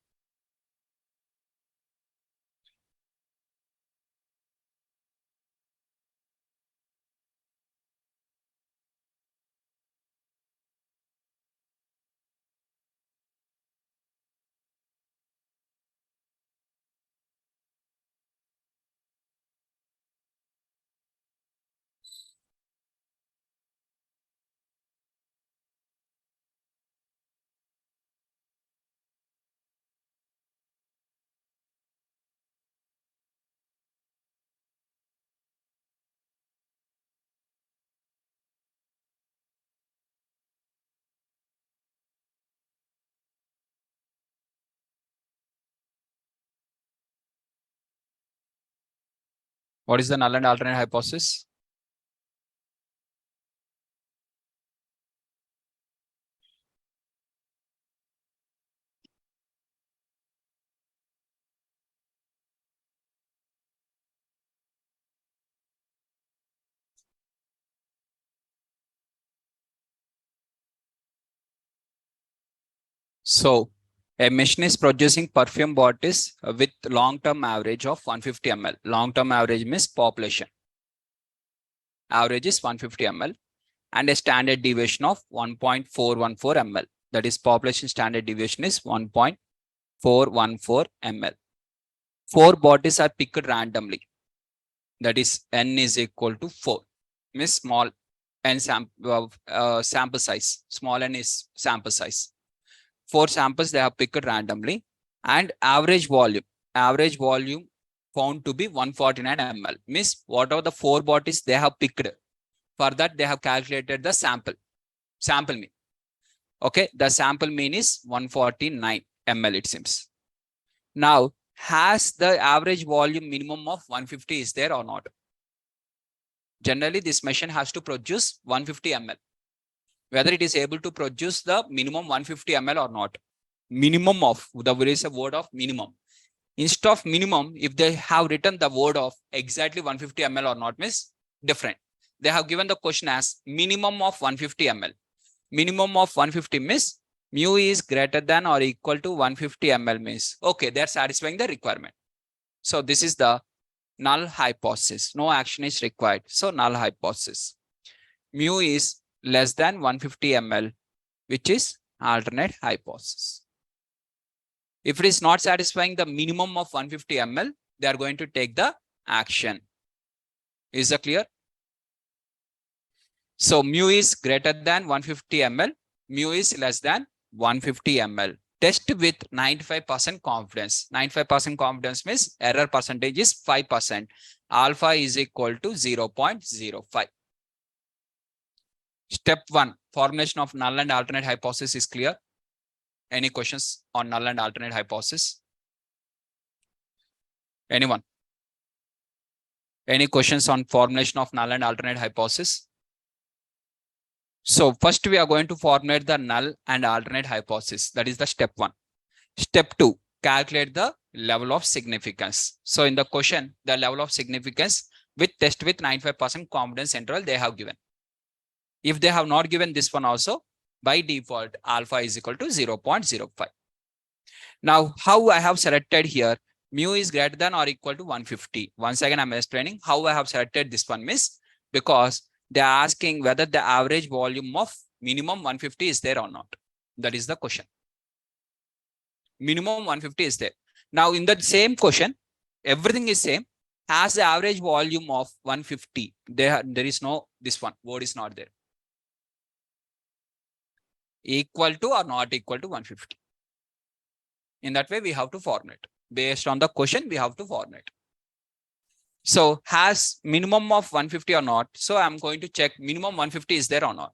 What is the null and alternate hypothesis? So a machine is producing perfume bottles with long-term average of 150 ml. Long-term average means population. Average is 150 ml and a standard deviation of 1.414 ml. That is population standard deviation is 1.414 ml. 4 bottles are picked randomly. That is n is equal to 4. Means small n sample size. Small n is sample size. 4 samples they have picked randomly and average volume found to be 149 ml. Means whatever the 4 bottles they have picked, for that they have calculated the sample mean. Okay, the sample mean is 149 ml it seems. Now, has the average volume minimum of 150 is there or not? Generally, this machine has to produce 150 ml. Whether it is able to produce the minimum 150 ml or not. Minimum of, there is a word of minimum. Instead of minimum, if they have written the word of exactly 150 ml or not means different. They have given the question as minimum of 150 ml. Minimum of 150 means mu is greater than or equal to 150 ml means, okay, they're satisfying the requirement. So this is the null hypothesis. No action is required. So null hypothesis. Mu is less than 150 ml, which is alternate hypothesis. If it is not satisfying the minimum of 150 ml, they are going to take the action. Is that clear? So mu is greater than 150 ml, mu is less than 150 ml. Test with 95% confidence. 95% confidence means error percentage is 5%. Alpha is equal to 0.05. Step 1, formulation of null and alternate hypothesis is clear. Any questions on null and alternate hypothesis? Anyone? Any questions on formulation of null and alternate hypothesis? So first we are going to formulate the null and alternate hypothesis. That is the step 1. Step 2, calculate the level of significance. So in the question, the level of significance with test with 95% confidence interval they have given. If they have not given this one also, by default, alpha is equal to 0.05. Now, how I have selected here, mu is greater than or equal to 150. Once again, I'm explaining how I have selected this one means because they are asking whether the average volume of minimum 150 is there or not. That is the question. Minimum 150 is there. Now in the same question, everything is same. Has the average volume of 150. There is no, this one word is not there. Equal to or not equal to 150. In that way, we have to formulate. Based on the question, we have to formulate. So has minimum of 150 or not? So I'm going to check minimum 150 is there or not.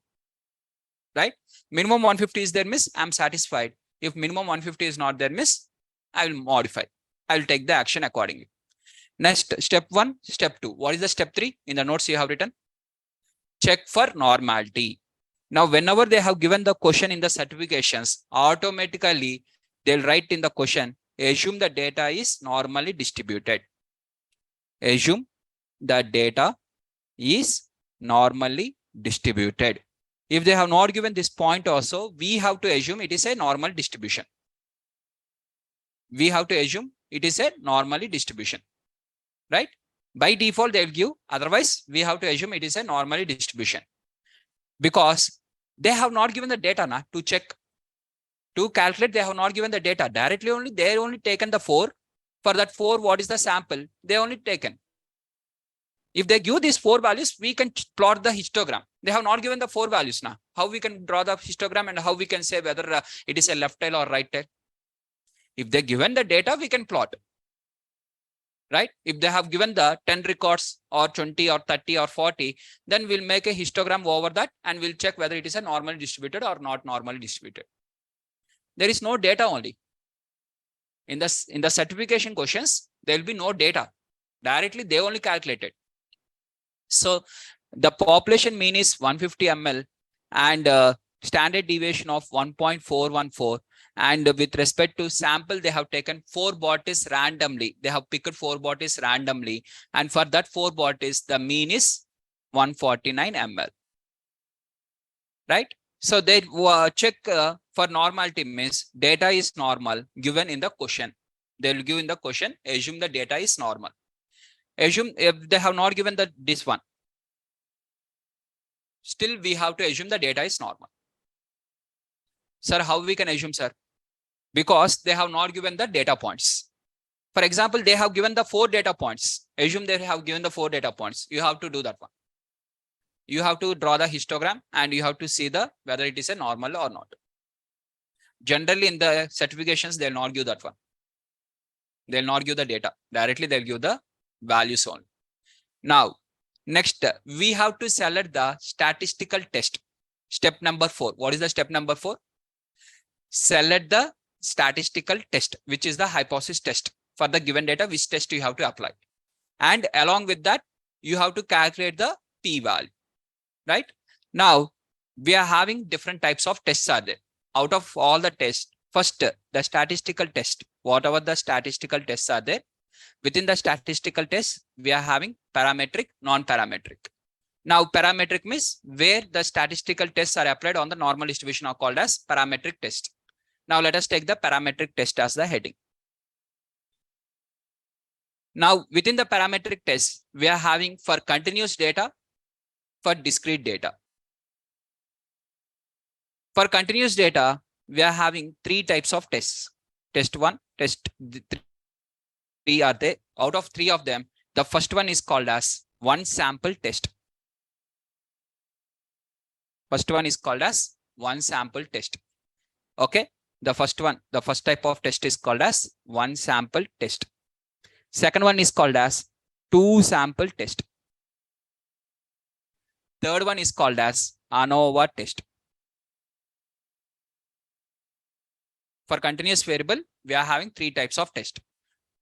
Right? Minimum 150 is there, miss, I'm satisfied. If minimum 150 is not there, miss, I will modify. I will take the action accordingly. Next, step 1, step 2. What is the step 3? In the notes you have written. Check for normality. Now, whenever they have given the question in the certifications, automatically they'll write in the question, assume the data is normally distributed. Assume the data is normally distributed. If they have not given this point also, we have to assume it is a normal distribution. We have to assume it is a normally distribution, right? By default, they'll give, otherwise we have to assume it is a normally distribution. Because they have not given the data to check, to calculate, they have not given the data directly only, they only taken the 4. For that 4, what is the sample? They only taken. If they give these 4 values, we can plot the histogram. They have not given the 4 values now. How we can draw the histogram and how we can say whether it is a left tail or right tail? If they given the data, we can plot. Right? If they have given the 10 records or 20 or 30 or 40, then we'll make a histogram over that and we'll check whether it is a normally distributed or not normally distributed. There is no data only. In the certification questions, there will be no data. Directly, they only calculated. So the population mean is 150 ml and standard deviation of 1.414. And with respect to sample, they have taken 4 bodies randomly. They have picked 4 bodies randomly. And for that 4 bodies, the mean is 149 ml. Right? So they check for normality means data is normal given in the question. They will give in the question, assume the data is normal. Assume if they have not given this one, still we have to assume the data is normal. Sir, how we can assume, sir? Because they have not given the data points. For example, they have given the 4 data points. Assume they have given the 4 data points. You have to do that one. You have to draw the histogram and you have to see whether it is a normal or not. Generally in the certifications, they'll not give that one. They'll not give the data. Directly they'll give the values only. Now, next, we have to select the statistical test. Step number 4. What is the step number 4? Select the statistical test, which is the hypothesis test. For the given data, which test you have to apply. And along with that, you have to calculate the p-value. Right? Now, we are having different types of tests are there. Out of all the tests, first, the statistical test. Whatever the statistical tests are there, within the statistical test, we are having parametric, non-parametric. Now, parametric means where the statistical tests are applied on the normal distribution are called as parametric test. Now, let us take the parametric test as the heading. Now, within the parametric test, we are having for continuous data, for discrete data. For continuous data, we are having 3 types of tests. Test 1, test 3 are there. Out of 3 of them, the first one is called as one sample test. First one is called as one sample test. Okay. The first one, the first type of test is called as one sample test. Second one is called as 2 sample test. Third one is called as ANOVA test. For continuous variable, we are having 3 types of test.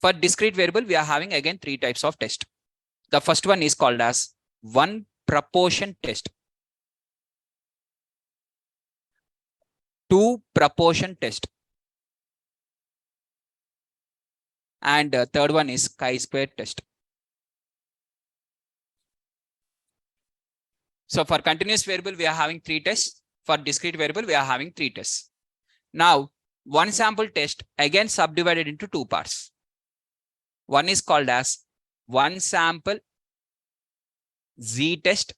For discrete variable, we are having again 3 types of test. The first one is called as one proportion test. 2 proportion test. And third one is chi-square test. So for continuous variable, we are having 3 tests. For discrete variable, we are having 3 tests. Now, one sample test again subdivided into 2 parts. One is called as one sample Z test.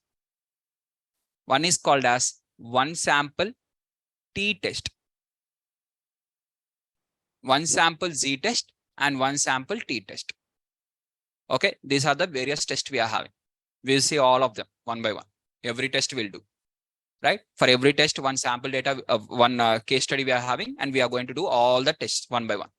One is called as one sample T test. one sample Z test and one sample T test. Okay, these are the various tests we are having. We'll see all of them one by one. Every test will do, right? For every test, one sample data, one case study we are having, and we are going to do all the tests one by one,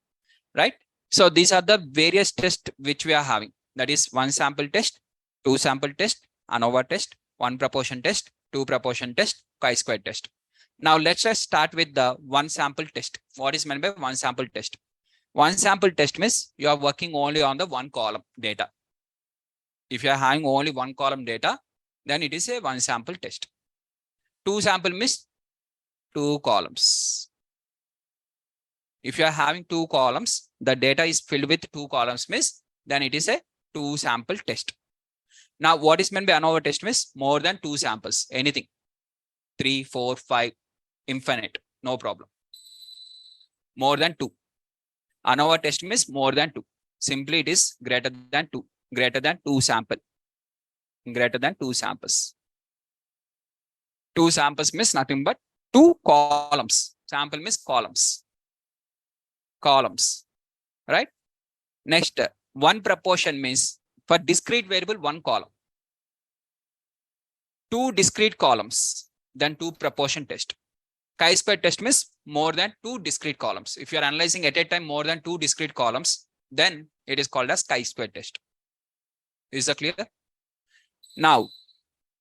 right? So these are the various tests which we are having. That is one sample test, two sample test, ANOVA test, one proportion test, two proportion test, chi-square test. Now let's just start with the one sample test. What is meant by one sample test? One sample test means you are working only on the one column data. If you are having only one column data, then it is a one sample test. Two sample means two columns. If you are having two columns, the data is filled with two columns means then it is a two sample test. Now, what is meant by ANOVA test means more than two samples, anything, 3, 4, 5, infinite, no problem. More than two. ANOVA test means more than two. Simply it is greater than two sample, greater than two samples. Two samples means nothing but two columns. Sample means columns, right? Next, one proportion means for discrete variable, one column. Two discrete columns, then two proportion test. Chi-square test means more than two discrete columns. If you are analyzing at a time more than two discrete columns, then it is called as chi-square test. Is that clear? Now,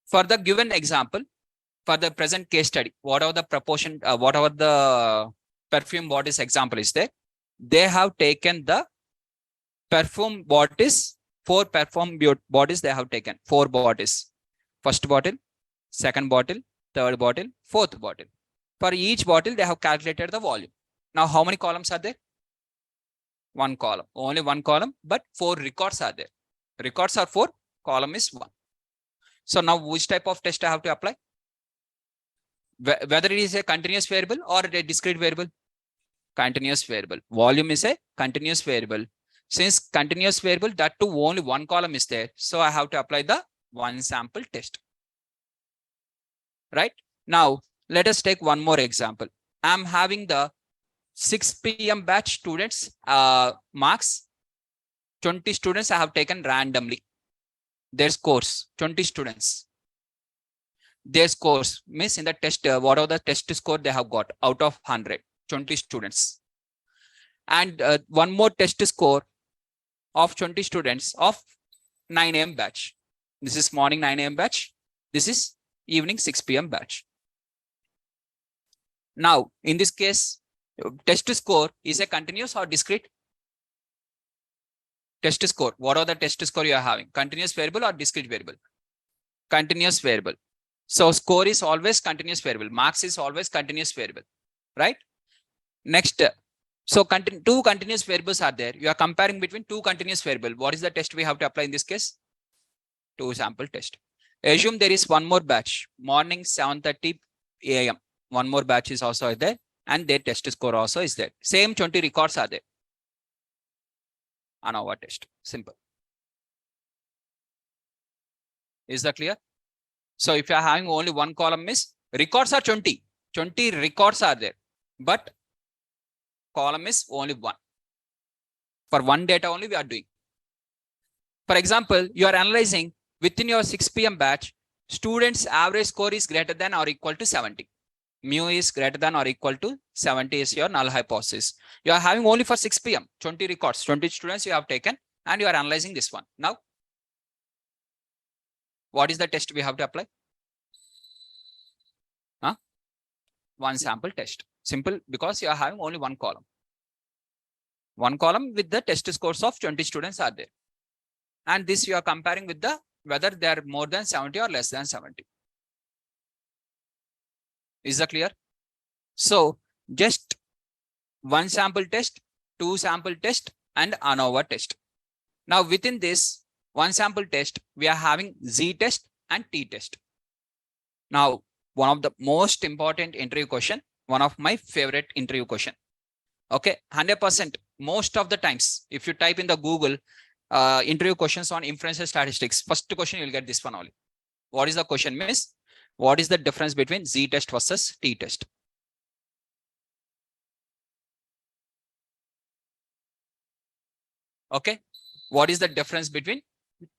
for the given example, for the present case study, whatever the proportion, whatever the perfume bodies example is there, they have taken the perfume bodies, 4 perfume bodies they have taken, 4 bodies. First bottle, second bottle, third bottle, fourth bottle. For each bottle, they have calculated the volume. Now, how many columns are there? One column, only one column, but 4 records are there. Records are 4, column is 1. So now which type of test I have to apply? Whether it is a continuous variable or a discrete variable? Continuous variable. Volume is a continuous variable. Since continuous variable, that too only one column is there. So I have to apply the one sample test. Right? Now, let us take one more example. I'm having the 6 p.m. batch students marks. 20 students I have taken randomly. Their scores, 20 students. Their scores means in the test, whatever the test score they have got out of 100, 20 students. And one more test score of 20 students of 9 a.m. batch. This is morning 9 a.m. batch. This is evening 6 p.m. batch. Now, in this case, test score is a continuous or discrete? Test score. What are the test score you are having? Continuous variable or discrete variable? Continuous variable. So score is always continuous variable. Marks is always continuous variable, right? Next, so two continuous variables are there. You are comparing between two continuous variables. What is the test we have to apply in this case? Two sample test. Assume there is one more batch, morning 7:30 a.m. One more batch is also there, and their test score also is there. Same 20 records are there. ANOVA test. Simple. Is that clear? So if you are having only one column, means records are 20. 20 records are there, but column is only one. For one data only we are doing. For example, you are analyzing within your 6 p.m. batch, students' average score is greater than or equal to 70. Mu is greater than or equal to 70 is your null hypothesis. You are having only for 6 p.m. 20 records, 20 students you have taken, and you are analyzing this one. Now, what is the test we have to apply? One sample test. Simple, because you are having only one column. One column with the test scores of 20 students are there. And this you are comparing with the whether they are more than 70 or less than 70. Is that clear? So just one sample test, two sample test, and ANOVA test. Now within this one sample test, we are having Z test and T test. Now, one of the most important interview question, one of my favorite interview question. Okay, 100%. Most of the times, if you type in the Google interview questions on inferential statistics, first question you'll get this one only. What is the question? Miss, what is the difference between Z test versus T test? Okay. What is the difference between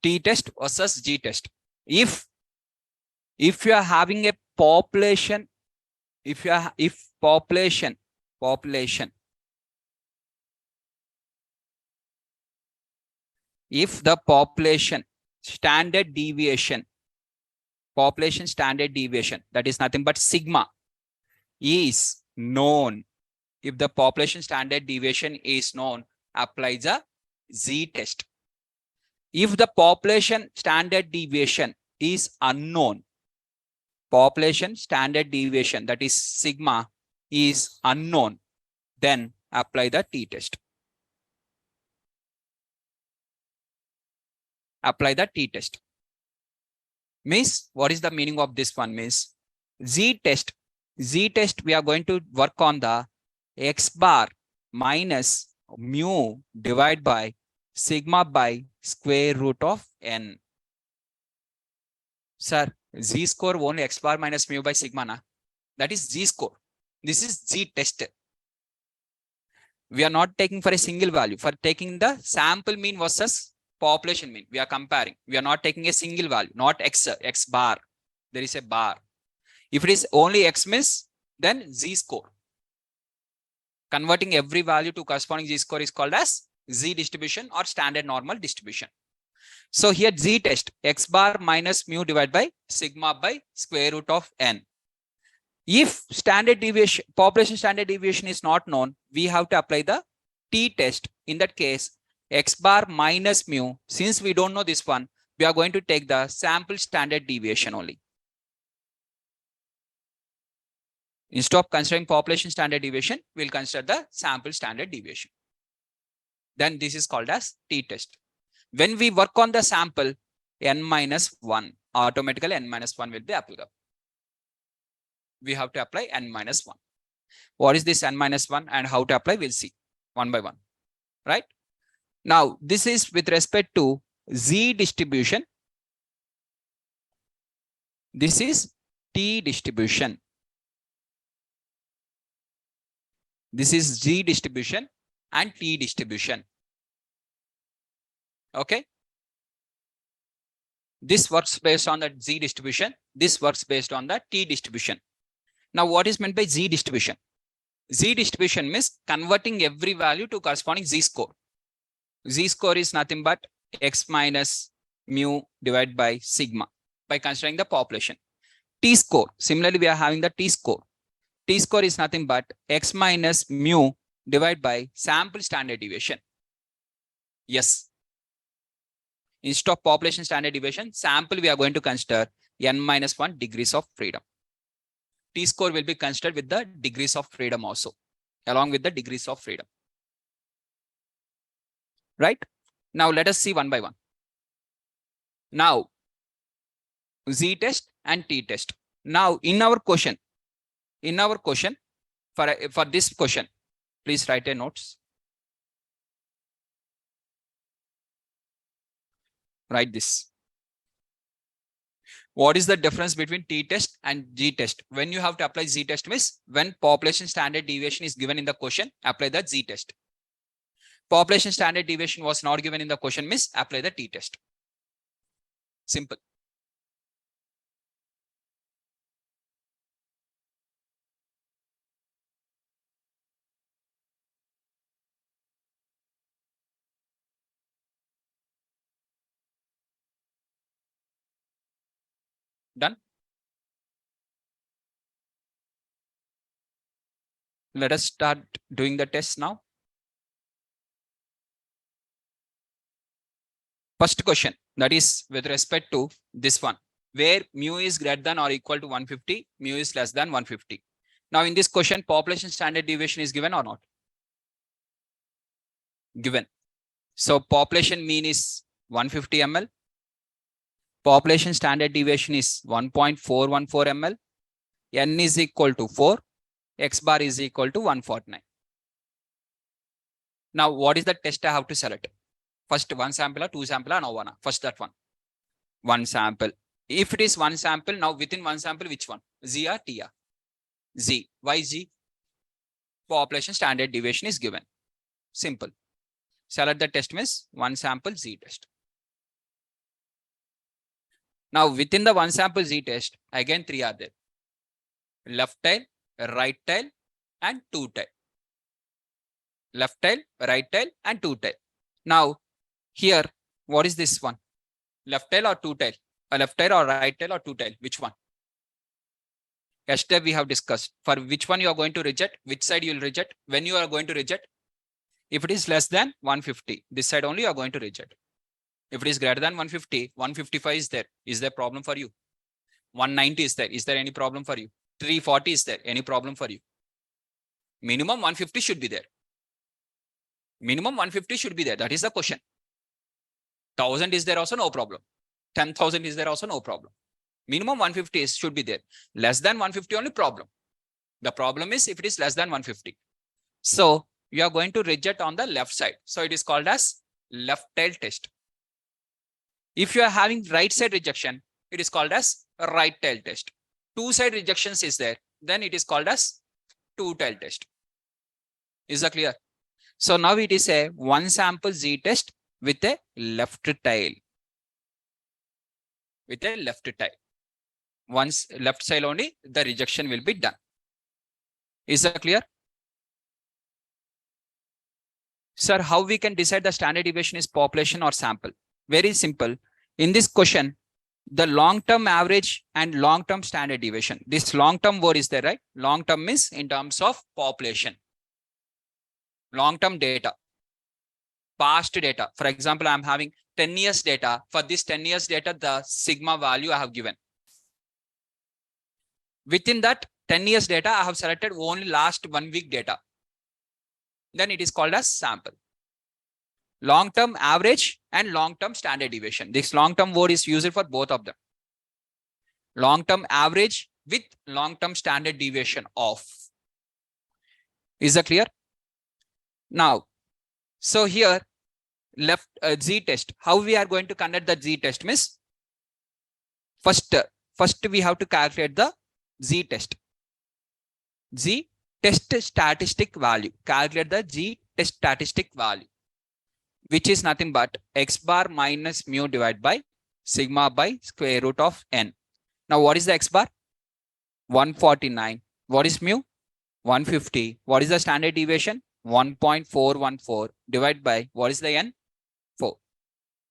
t-test versus g-test? If you are having a population, if population if the population standard deviation that is nothing but sigma is known, if the population standard deviation is known, apply the z-test. If the population standard deviation is unknown, population standard deviation, that is sigma, is unknown, then apply the t-test. Apply the t-test. Means, what is the meaning of this one? Means z-test. Z-test, we are going to work on the x bar minus mu divided by sigma by square root of n. Sir, z score only x bar minus mu by sigma, na? That is z score. This is z-test. We are not taking for a single value. For taking the sample mean versus population mean, we are comparing. We are not taking a single value, not x bar. There is a bar. If it is only x means, then z score. Converting every value to corresponding z score is called as z distribution or standard normal distribution. So here z-test, x bar minus mu divided by sigma by square root of n. If standard deviation, population standard deviation is not known, we have to apply the t-test. In that case, x bar minus mu, since we don't know this one, we are going to take the sample standard deviation only. Instead of considering population standard deviation, we'll consider the sample standard deviation. Then this is called as t-test. When we work on the sample, n minus 1, automatically n minus 1 will be applicable. We have to apply n minus 1. What is this n minus 1 and how to apply? We'll see one by one. Right? Now, this is with respect to z distribution. This is t distribution. This is z distribution and t distribution. Okay. This works based on the z distribution. This works based on the t distribution. Now, what is meant by z distribution? Z distribution means converting every value to corresponding z score. Z score is nothing but x minus mu divided by sigma by considering the population. T score, similarly, we are having the t score. T score is nothing but x minus mu divided by sample standard deviation. Yes. Instead of population standard deviation, sample we are going to consider n minus 1 degrees of freedom. T score will be considered with the degrees of freedom also, along with the degrees of freedom. Right? Now let us see one by one. Now, z-test and t-test. Now, in our question, for this question, please write a notes. Write this. What is the difference between t-test and g-test? When you have to apply z-test means when population standard deviation is given in the question, apply the z-test. Population standard deviation was not given in the question means apply the t-test. Simple. Done? Let us start doing the test now. First question, that is with respect to this one, where mu is greater than or equal to 150, mu is less than 150. Now in this question, population standard deviation is given or not? Given. So population mean is 150 ml. Population standard deviation is 1.414 ml. N is equal to 4. X bar is equal to 149. Now what is the test I have to select? First one sample or two sample or no one? First that one. One sample. If it is one sample, now within one sample, which one? Z or T? Z. Why Z? Population standard deviation is given. Simple. Select the test means one sample Z test. Now within the one sample Z test, again 3 are there. Left tail, right tail, and two tail. Left tail, right tail, and two tail. Now here, what is this one? Left tail or two tail? A left tail or right tail or two tail? Which one? Yesterday we have discussed for which one you are going to reject, which side you will reject, when you are going to reject. If it is less than 150, this side only you are going to reject. If it is greater than 150, 155 is there. Is there problem for you? 190 is there. Is there any problem for you? 340 is there. Any problem for you? Minimum 150 should be there. Minimum 150 should be there. That is the question. 1000 is there also, no problem. 10,000 is there also, no problem. Minimum 150 should be there. Less than 150 only problem. The problem is if it is less than 150. So you are going to reject on the left side. So it is called as left tail test. If you are having right side rejection, it is called as right tail test. Two side rejections is there, then it is called as two tail test. Is that clear? So now it is a one sample Z test with a left tail. With a left tail. Once left side only, the rejection will be done. Is that clear? Sir, how we can decide the standard deviation is population or sample? Very simple. In this question, the long-term average and long-term standard deviation. This long-term word is there, right? Long-term means in terms of population. Long-term data. Past data. For example, I'm having 10 years data. For this 10 years data, the sigma value I have given. Within that 10 years data, I have selected only last 1 week data. Then it is called as sample. Long-term average and long-term standard deviation. This long-term word is used for both of them. Long-term average with long-term standard deviation of. Is that clear? Now, so here, left Z test. How we are going to conduct the Z test means first we have to calculate the Z test. Z test statistic value. Calculate the Z test statistic value, which is nothing but x bar minus mu divided by sigma by square root of n. Now, what is the x bar? 149. What is mu? 150. What is the standard deviation? 1.414 divided by what is the n? 4.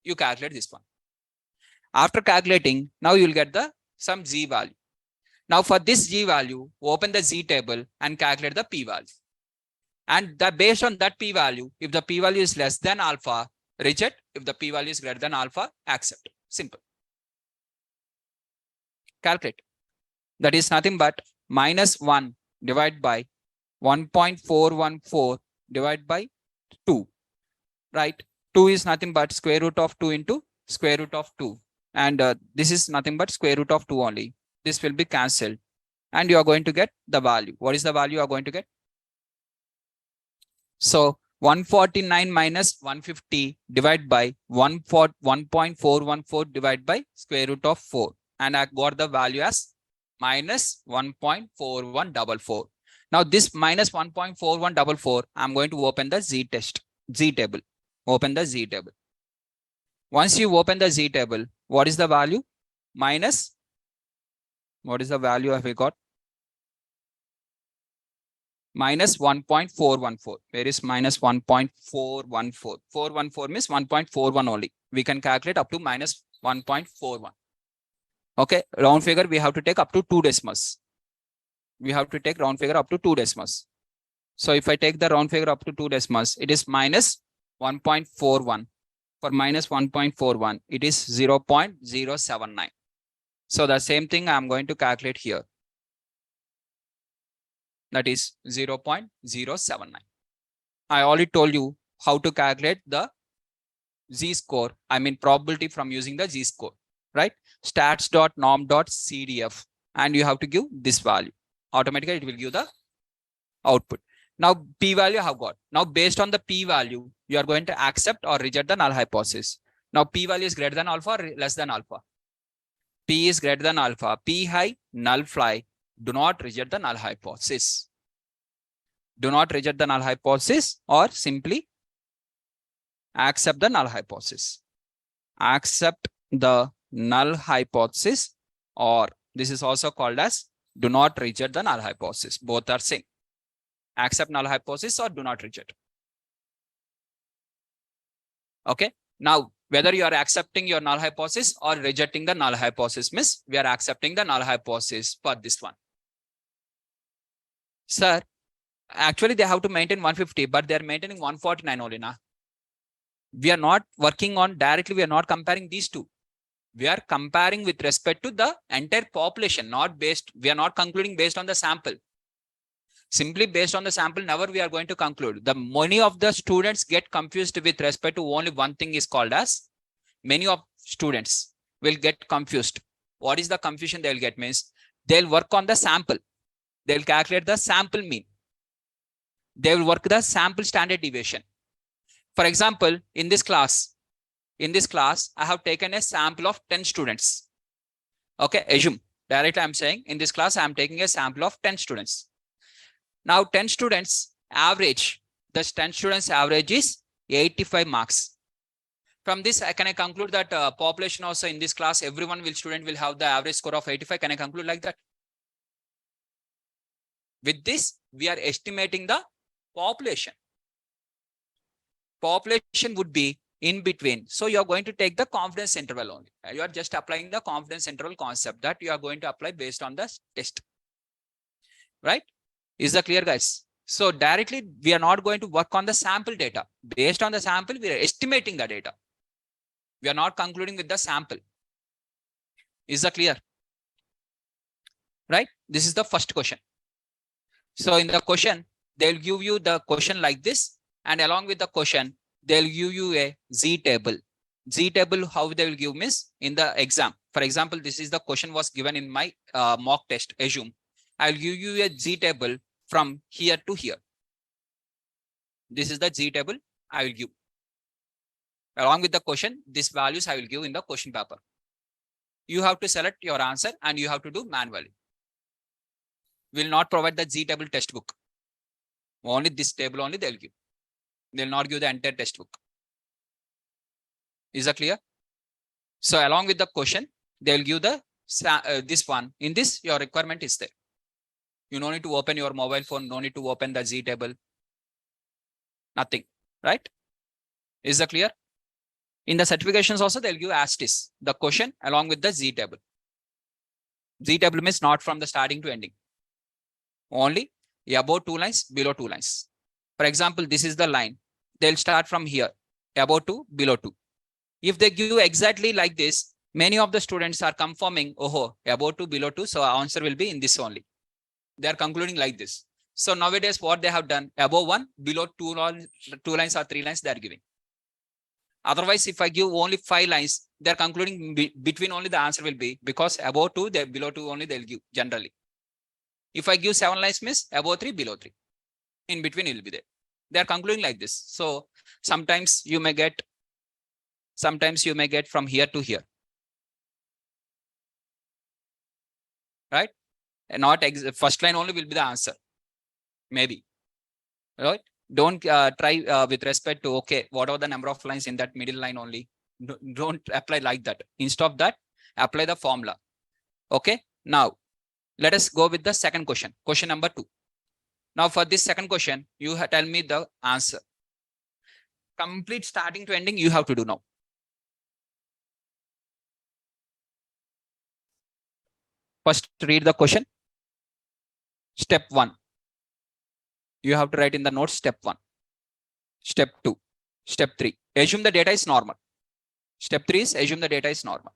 You calculate this one. After calculating, now you will get the some Z value. Now for this Z value, open the Z table and calculate the P value. And based on that P value, if the P value is less than alpha, reject. If the P value is greater than alpha, accept. Simple. Calculate. That is nothing but minus 1 divided by 1.414 divided by 2. Right? 2 is nothing but square root of 2 into square root of 2. And this is nothing but square root of 2 only. This will be cancelled. And you are going to get the value. What is the value you are going to get? So 149 minus 150 divided by 1.414 divided by square root of 4. And I got the value as minus 1.4144. Now this minus 1.4144, I'm going to open the Z table. Open the Z table. Once you open the Z table, what is the value? Minus, what is the value have we got? Minus 1.414. Where is minus 1.414? 414 means 1.41 only. We can calculate up to minus 1.41. Okay, round figure we have to take up to 2 decimals. We have to take round figure up to 2 decimals. So if I take the round figure up to 2 decimals, it is minus 1.41. For minus 1.41, it is 0.079. So the same thing I'm going to calculate here. That is 0.079. I already told you how to calculate the z-score. I mean probability from using the z-score, right? Stats.norm.cdf, and you have to give this value. Automatically it will give the output. Now p-value I have got. Now based on the p-value, you are going to accept or reject the null hypothesis. Now p-value is greater than alpha or less than alpha. P is greater than alpha. P high, null fly. Do not reject the null hypothesis. Do not reject the null hypothesis or simply accept the null hypothesis. Accept the null hypothesis, or this is also called as do not reject the null hypothesis. Both are same. Accept null hypothesis or do not reject. Okay. Now, whether you are accepting your null hypothesis or rejecting the null hypothesis, means we are accepting the null hypothesis for this one. Sir, actually they have to maintain 150, but they are maintaining 149 only now. We are not working on directly, we are not comparing these two. We are comparing with respect to the entire population, not based, we are not concluding based on the sample. Simply based on the sample, never we are going to conclude. The many of the students get confused with respect to only one thing is called as, many of students will get confused. What is the confusion they will get means, they'll work on the sample. They'll calculate the sample mean. They will work the sample standard deviation. For example, in this class, I have taken a sample of 10 students. Okay, assume, directly I'm saying in this class, I'm taking a sample of 10 students. Now 10 students average, the 10 students average is 85 marks. From this, can I conclude that population also in this class, student will have the average score of 85. Can I conclude like that? With this, we are estimating the population. Population would be in between. So you are going to take the confidence interval only. You are just applying the confidence interval concept that you are going to apply based on the test. Right? Is that clear, guys? So directly, we are not going to work on the sample data. Based on the sample, we are estimating the data. We are not concluding with the sample. Is that clear? Right? This is the first question. So in the question, they'll give you the question like this. And along with the question, they'll give you a Z table. Z table, how they will give means in the exam. For example, this is the question was given in my mock test, assume. I'll give you a Z table from here to here. This is the Z table I will give. Along with the question, these values I will give in the question paper. You have to select your answer and you have to do manually. We will not provide the Z table textbook. Only this table only they'll give. They'll not give the entire textbook. Is that clear? So along with the question, they'll give the this one. In this, your requirement is there. You don't need to open your mobile phone, no need to open the Z table. Nothing, right? Is that clear? In the certifications also, they'll give as is the question along with the Z table. Z table means not from the starting to ending. Only above 2 lines, below 2 lines. For example, this is the line. They'll start from here, above 2, below 2. If they give exactly like this, many of the students are confirming, oh, above 2, below 2. So our answer will be in this only. They are concluding like this. So nowadays, what they have done, above 1, below 2 lines or 3 lines, they are giving. Otherwise, if I give only 5 lines, they are concluding between only the answer will be, because above 2, they below 2 only they'll give generally. If I give 7 lines, means above 3, below 3. In between, it will be there. They are concluding like this. So sometimes you may get from here to here. Right? And not first line only will be the answer. Maybe. Right? Don't try with respect to, okay, what are the number of lines in that middle line only? Don't apply like that. Instead of that, apply the formula. Okay. Now, let us go with the second question. Question number 2. Now, for this second question, you tell me the answer. Complete starting to ending, you have to do now. First, read the question. Step 1. You have to write in the notes step 1. Step 2. Step 3. Assume the data is normal. Step 3 is assume the data is normal.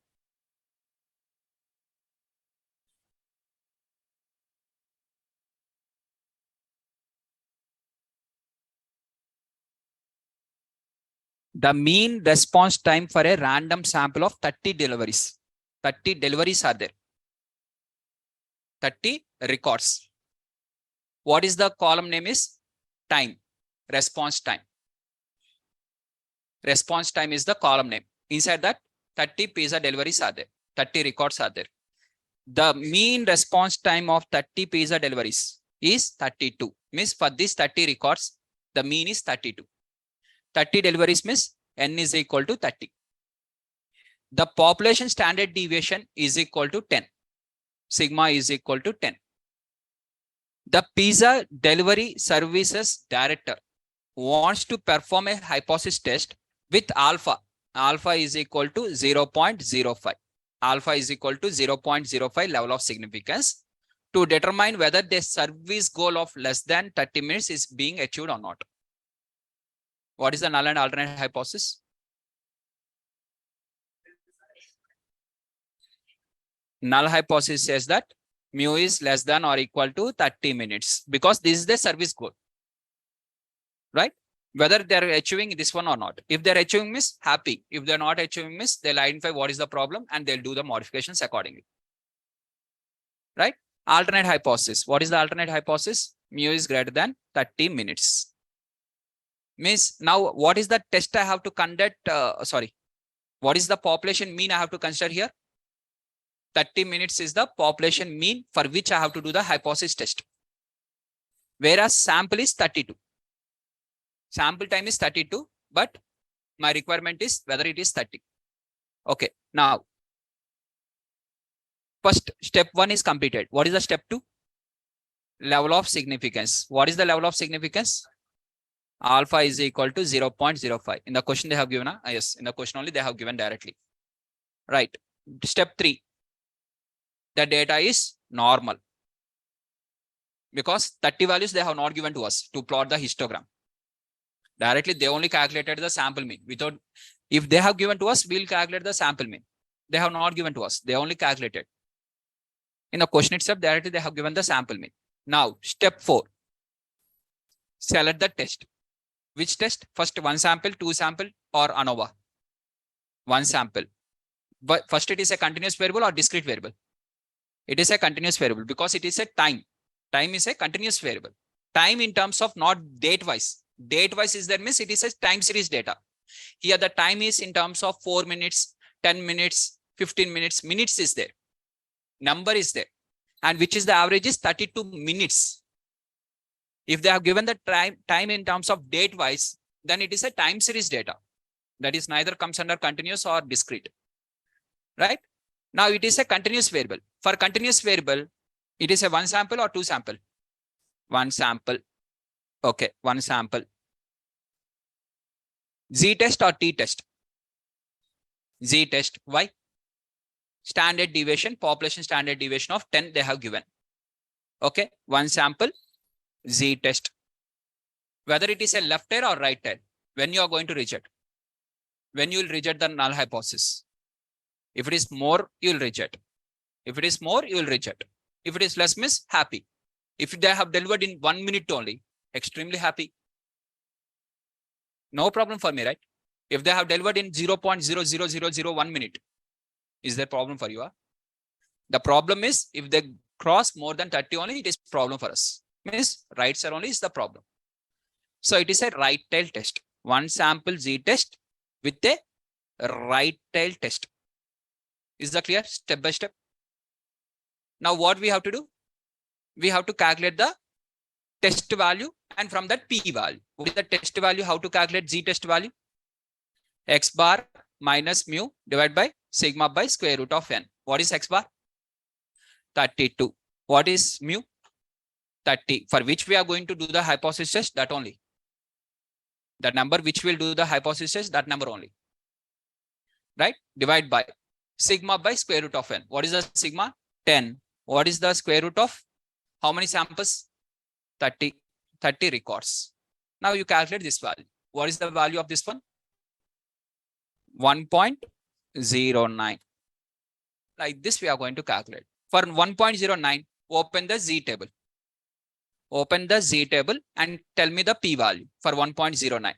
The mean response time for a random sample of 30 deliveries. 30 deliveries are there. 30 records. What is the column name is? Time. Response time. Response time is the column name. Inside that, 30 pizza deliveries are there. 30 records are there. The mean response time of 30 pizza deliveries is 32. Means for these 30 records, the mean is 32. 30 deliveries means n is equal to 30. The population standard deviation is equal to 10. Sigma is equal to 10. The pizza delivery services director wants to perform a hypothesis test with alpha. Alpha is equal to 0.05. Alpha is equal to 0.05 level of significance to determine whether the service goal of less than 30 minutes is being achieved or not. What is the null and alternate hypothesis? Null hypothesis says that mu is less than or equal to 30 minutes because this is the service goal, right? Whether they're achieving this one or not. If they're achieving, means happy. If they're not achieving, means they'll identify what is the problem and they'll do the modifications accordingly, right? Alternate hypothesis. What is the alternate hypothesis? Mu is greater than 30 minutes. Means now what is the test I have to conduct? What is the population mean I have to consider here? 30 minutes is the population mean for which I have to do the hypothesis test. Whereas sample is 32. Sample time is 32, but my requirement is whether it is 30. Okay, now first step 1 is completed. What is the step 2? Level of significance. What is the level of significance? Alpha is equal to 0.05. In the question they have given, yes, in the question only they have given directly. Right. Step 3. The data is normal. Because 30 values they have not given to us to plot the histogram. Directly they only calculated the sample mean. Without, if they have given to us, we'll calculate the sample mean. They have not given to us. They only calculated. In the question itself, directly they have given the sample mean. Now, step 4. Select the test. Which test? First 1 sample, 2 sample or ANOVA? 1 sample. But first it is a continuous variable or discrete variable? It is a continuous variable because it is a time. Time is a continuous variable. Time in terms of not date wise. Date wise is that means it is a time series data. Here the time is in terms of 4 minutes, 10 minutes, 15 minutes. Minutes is there. Number is there. And which is the average is 32 minutes. If they have given the time in terms of date wise, then it is a time series data. That is neither comes under continuous or discrete. Right? Now it is a continuous variable. For continuous variable, it is a 1 sample or 2 sample? 1 sample. Okay, 1 sample. Z test or T test? Z test. Why? Standard deviation, population standard deviation of 10 they have given. Okay, 1 sample, Z test. Whether it is a left tail or right tail, when you are going to reject? When you will reject the null hypothesis. If it is more, you will reject. If it is more, you will reject. If it is less, means happy. If they have delivered in 1 minute only, extremely happy. No problem for me, right? If they have delivered in 0.00001 minute, is there a problem for you? The problem is if they cross more than 30 only, it is problem for us. Means right side only is the problem. So it is a right tail test. 1 sample Z test with a right tail test. Is that clear? Step by step. Now what we have to do? We have to calculate the test value and from that P value. What is the test value? How to calculate Z test value? X bar minus mu divided by sigma by square root of n. What is X bar? 32. What is mu? 30. For which we are going to do the hypothesis test, that only. The number which will do the hypothesis test, that number only. Right? Divide by sigma by square root of n. What is the sigma? 10. What is the square root of how many samples? 30. 30 records. Now you calculate this value. What is the value of this one? 1.09. Like this we are going to calculate. For 1.09, open the Z table. Open the Z table and tell me the P value for 1.09.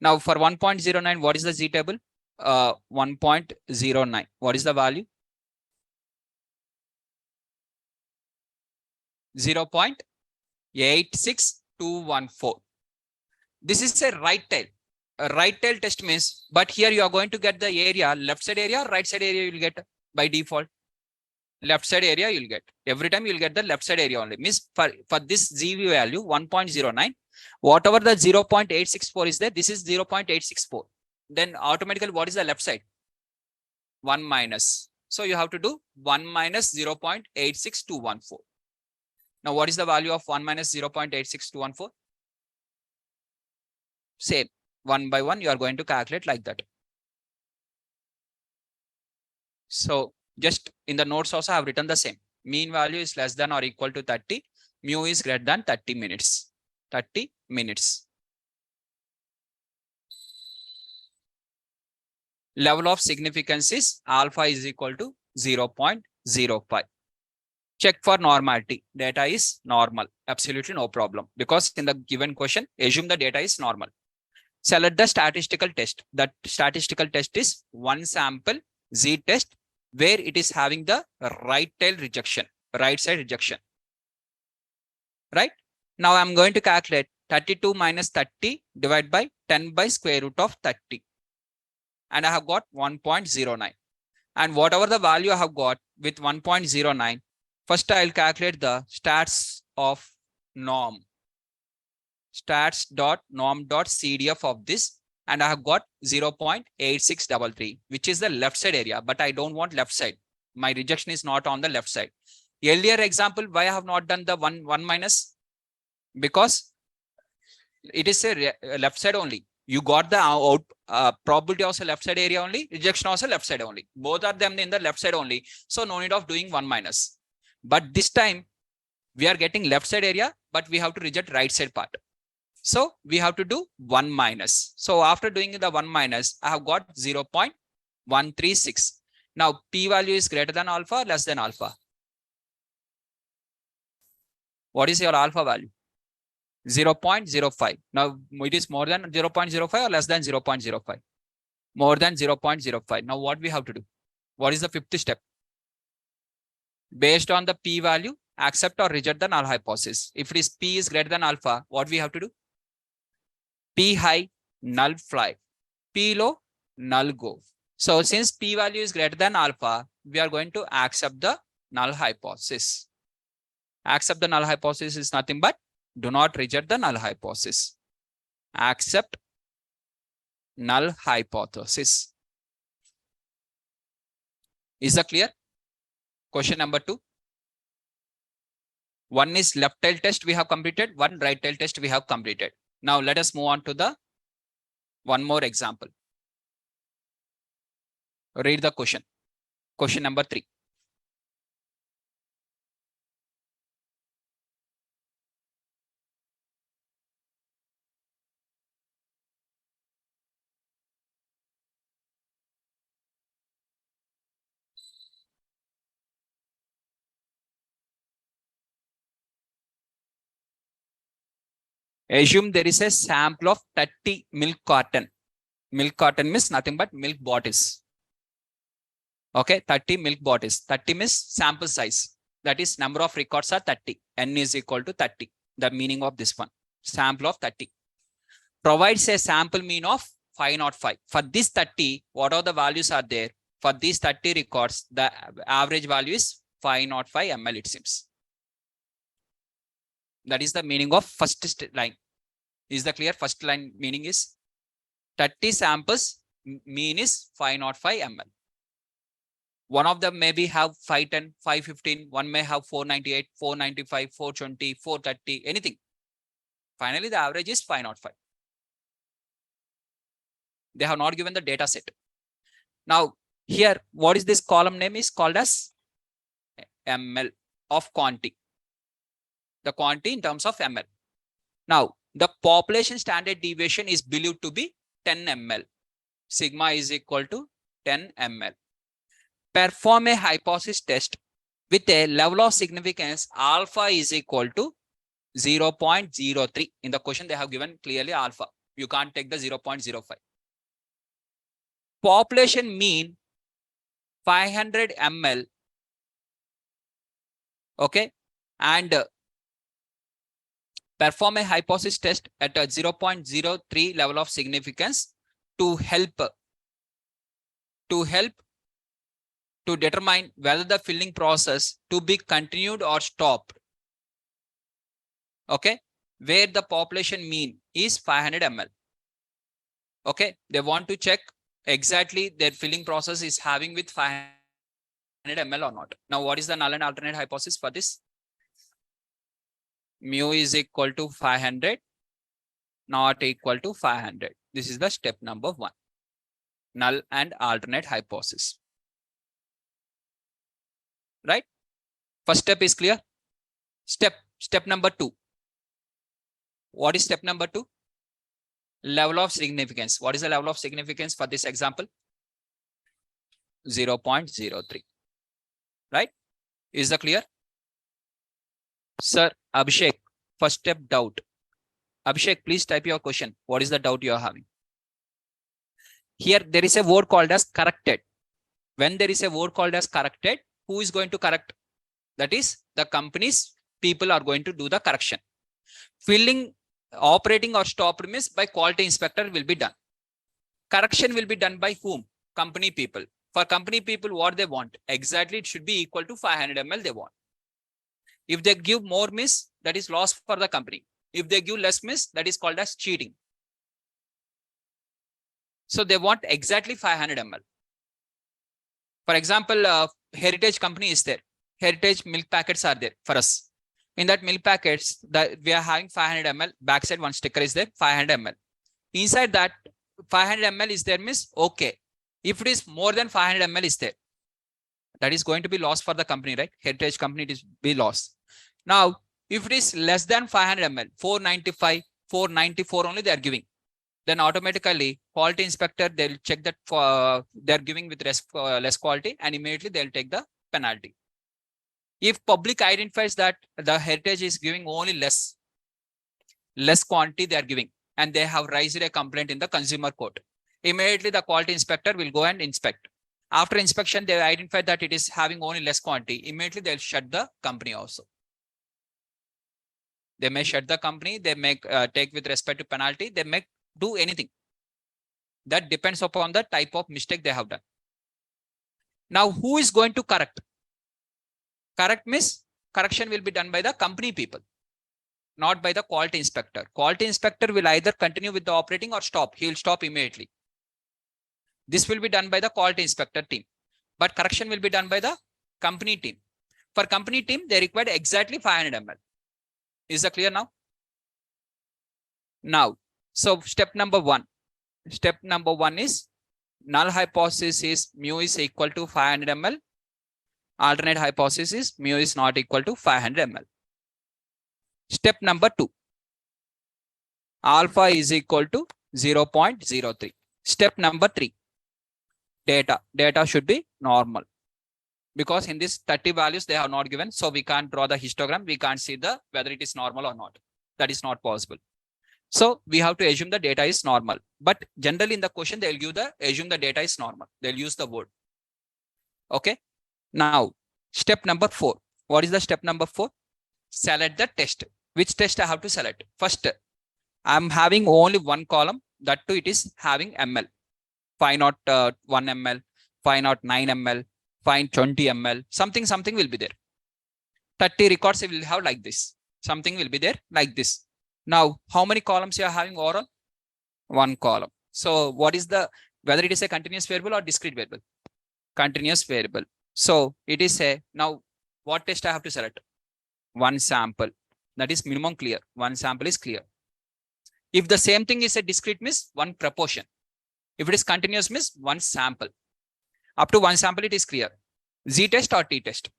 Now for 1.09, what is the Z table? 1.09. What is the value? 0.86214. This is a right tail. A right tail test means, but here you are going to get the area, left side area, right side area you will get by default. left side area you'll get. Every time you'll get the left side area only. Means for this ZV value 1.09, whatever the 0.864 is there, this is 0.864. Then automatically what is the left side? 1 minus. So you have to do 1 minus 0.86214. Now what is the value of 1 minus 0.86214? Same. 1 by 1 you are going to calculate like that. So just in the notes also I have written the same. Mean value is less than or equal to 30. Mu is greater than 30 minutes. 30 minutes. Level of significance is alpha is equal to 0.05. Check for normality. Data is normal. Absolutely no problem. Because in the given question, assume the data is normal. Select the statistical test. That statistical test is one sample Z test where it is having the right tail rejection, right side rejection. Right? Now I'm going to calculate 32 minus 30 divided by 10 by square root of 30. And I have got 1.09. And whatever the value I have got with 1.09, first I'll calculate the stats of norm. Stats.norm.cdf of this. And I have got 0.8633, which is the left side area, but I don't want left side. My rejection is not on the left side. Earlier example, why I have not done the 1 minus? Because it is a left side only. You got the probability also left side area only, rejection also left side only. Both are them in the left side only. So no need of doing 1 minus. But this time we are getting left side area, but we have to reject right side part. So we have to do 1 minus. So after doing the 1 minus, I have got 0.136. Now P value is greater than alpha, less than alpha. What is your alpha value? 0.05. Now it is more than 0.05 or less than 0.05? More than 0.05. Now what we have to do? What is the fifth step? Based on the P value, accept or reject the null hypothesis. If it is P is greater than alpha, what we have to do? P high, null fly. P low, null go. So since P value is greater than alpha, we are going to accept the null hypothesis. Accept the null hypothesis is nothing but do not reject the null hypothesis. Accept null hypothesis. Is that clear? Question number 2. One is left tail test we have completed, one right tail test we have completed. Now let us move on to the one more example. Read the question. Question number 3. Assume there is a sample of 30 milk carton. Milk carton means nothing but milk bottles. Okay, 30 milk bottles. 30 means sample size. That is number of records are 30. N is equal to 30. The meaning of this one. Sample of 30. Provides a sample mean of 505. For this 30, what are the values are there? For these 30 records, the average value is 505 ml it seems. That is the meaning of first line. Is the clear? First line meaning is 30 samples, mean is 505 ml. One of them maybe have 510, 515, one may have 498, 495, 420, 430, anything. Finally, the average is 505. They have not given the data set. Now, here, what is this column name is called as ml of quantity. The quantity in terms of ml. Now, the population standard deviation is believed to be 10 ml. Sigma is equal to 10 ml. Perform a hypothesis test with a level of significance alpha is equal to 0.03. In the question, they have given clearly alpha. You can't take the 0.05. Population mean 500 ml. Okay. And perform a hypothesis test at a 0.03 level of significance to help to determine whether the filling process to be continued or stopped. Okay, where the population mean is 500 ml. Okay, they want to check exactly their filling process is having with 500 ml or not. Now, what is the null and alternate hypothesis for this? Mu is equal to 500, not equal to 500. This is the step number 1. Null and alternate hypothesis. Right? First step is clear. Step number 2. What is step number 2? Level of significance. What is the level of significance for this example? 0.03. Right? Is that clear? Sir, Abhishek, first step doubt. Abhishek, please type your question. What is the doubt you are having? Here, there is a word called as corrected. When there is a word called as corrected, who is going to correct? That is, the company's people are going to do the correction. Filling, operating or stopped means by quality inspector will be done. Correction will be done by whom? Company people. For company people, what they want? Exactly, it should be equal to 500 ml they want. If they give more miss, that is loss for the company. If they give less miss, that is called as cheating. So they want exactly 500 ml. For example, Heritage company is there. Heritage milk packets are there for us. In that milk packets, that we are having 500 ml. Backside one sticker is there, 500 ml. Inside that 500 ml is there means okay. If it is more than 500 ml is there, that is going to be loss for the company, right? Heritage company, it is be loss. Now, if it is less than 500 ml, 495, 494 only they are giving. Then automatically quality inspector, they'll check that they're giving with less quality and immediately they'll take the penalty. If public identifies that the Heritage is giving only less quantity they are giving and they have raised a complaint in the consumer court, immediately the quality inspector will go and inspect. After inspection, they identify that it is having only less quantity. Immediately they'll shut the company also. They may shut the company, they may take with respect to penalty, they may do anything. That depends upon the type of mistake they have done. Now, who is going to correct? Correct means correction will be done by the company people, not by the quality inspector. Quality inspector will either continue with the operating or stop. He will stop immediately. This will be done by the quality inspector team, but correction will be done by the company team. For company team, they require exactly 500 ml. Is that clear now? Now, so step number 1. Step number 1 is null hypothesis is mu is equal to 500 ml. Alternate hypothesis is mu is not equal to 500 ml. Step number 2. Alpha is equal to 0.03. Step number 3. Data. Data should be normal. Because in this 30 values they have not given, so we can't draw the histogram. We can't see the whether it is normal or not. That is not possible. So we have to assume the data is normal. But generally in the question, they'll give the assume the data is normal. They'll use the word. Okay. Now, step number 4. What is the step number 4? Select the test. Which test I have to select? First, I'm having only one column. That too, it is having ml. 501 ml, 509 ml, 520 ml. Something will be there. 30 records will have like this. Something will be there like this. Now, how many columns you are having overall? One column. So what is the, whether it is a continuous variable or discrete variable? Continuous variable. So it is a, now what test I have to select? One sample. That is minimum clear. One sample is clear. If the same thing is a discrete means one proportion. If it is continuous means one sample. Up to one sample it is clear. Z test or T test?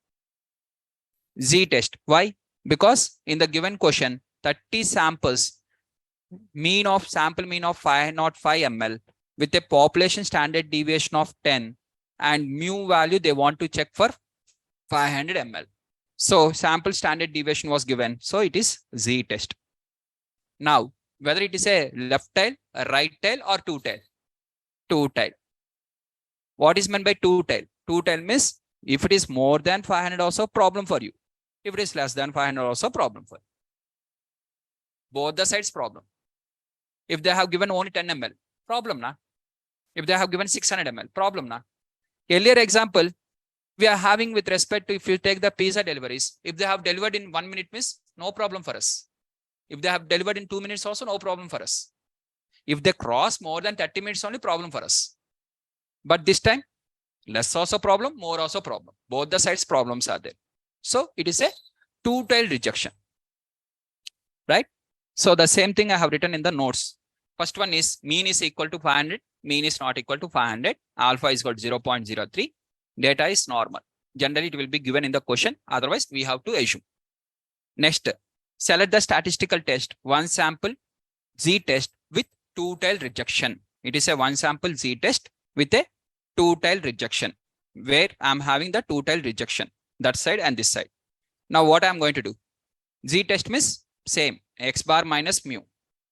Z test. Why? Because in the given question, 30 samples, sample mean of 505 ml with a population standard deviation of 10 and mu value they want to check for 500 ml. So sample standard deviation was given. So it is Z test. Now, whether it is a left tail, a right tail or two tail? Two tail. What is meant by two tail? Two tail means if it is more than 500 also problem for you. If it is less than 500 also problem for you. Both the sides problem. If they have given only 10 ml, problem na. If they have given 600 ml, problem na. Earlier example, we are having with respect to, if you take the pizza deliveries, if they have delivered in 1 minute means no problem for us. If they have delivered in 2 minutes also, no problem for us. If they cross more than 30 minutes, only problem for us. But this time, less also problem, more also problem. Both the sides problems are there. So it is a two-tailed rejection, right? So the same thing I have written in the notes. First one is mean is equal to 500, mean is not equal to 500, alpha is equal to 0.03, data is normal. Generally, it will be given in the question. Otherwise, we have to assume. Next, select the statistical test, one sample z-test with two-tailed rejection. It is a one sample z-test with a two-tailed rejection, where I'm having the two-tailed rejection, that side and this side. Now, what I'm going to do? Z-test means same, x bar minus mu.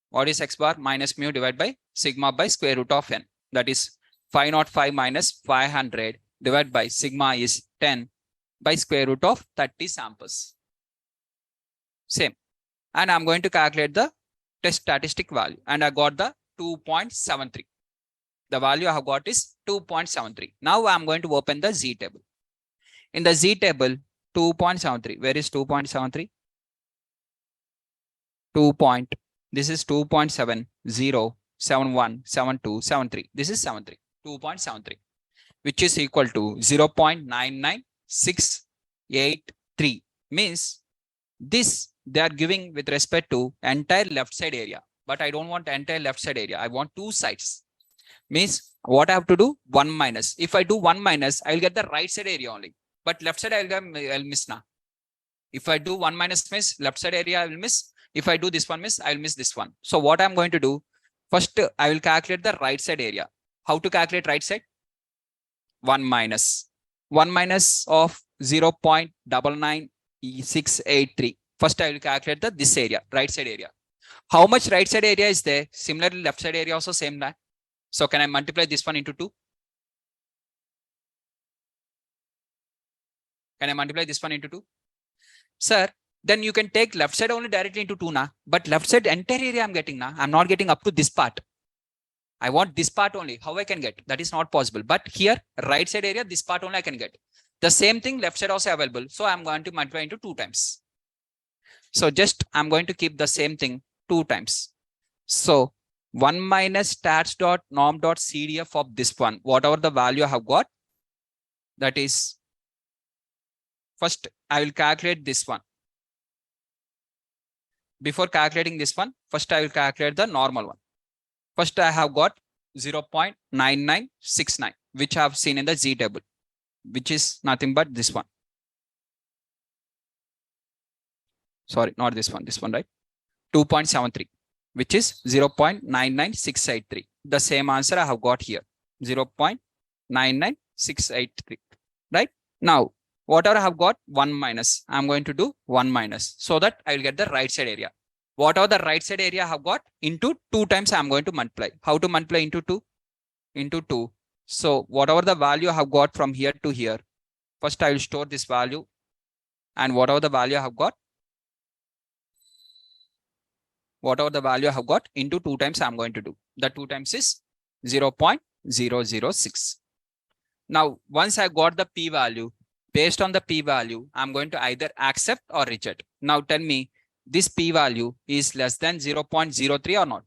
What is x bar? Minus mu divided by sigma by square root of n. That is 505 minus 500 divided by sigma is 10 by square root of 30 samples. Same. And I'm going to calculate the test statistic value. And I got the 2.73. The value I have got is 2.73. Now I'm going to open the Z table. In the Z table, 2.73. Where is 2.73? This is 2.70717273. This is 73. 2.73, which is equal to 0.99683. Means this they are giving with respect to entire left side area. But I don't want entire left side area. I want two sides. Means what I have to do? 1 minus. If I do 1 minus, I will get the right side area only. But left side I'll miss now. If I do 1 minus means left side area I will miss. If I do this one miss, I will miss this one. So what I'm going to do? First, I will calculate the right side area. How to calculate right side? 1 minus. 1 minus of 0.99683. First, I will calculate this area, right side area. How much right side area is there? Similarly, left side area also same that. So can I multiply this one into 2? Can I multiply this one into 2? Sir, then you can take left side only directly into 2 na. But left side entire area I'm getting na. I'm not getting up to this part. I want this part only. How I can get? That is not possible. But here, right side area, this part only I can get. The same thing, left side also available. So I'm going to multiply into 2 times. So just I'm going to keep the same thing 2 times. So 1 minus stats.norm.cdf of this one, whatever the value I have got, that is, first I will calculate this one. Before calculating this one, first I will calculate the normal one. First I have got 0.9969, which I have seen in the Z table, which is nothing but this one. Sorry, not this one, right? 2.73, which is 0.99683. The same answer I have got here, 0.99683, right? Now, whatever I have got, 1 minus, I'm going to do 1 minus so that I will get the right side area. Whatever the right side area I have got, into 2 times I'm going to multiply. How to multiply into 2? Into 2. So whatever the value I have got from here to here, first I will store this value, and whatever the value I have got, into 2 times I'm going to do. The 2 times is 0.006. Now, once I got the p value, based on the p value, I'm going to either accept or reject. Now tell me, this p value is less than 0.03 or not?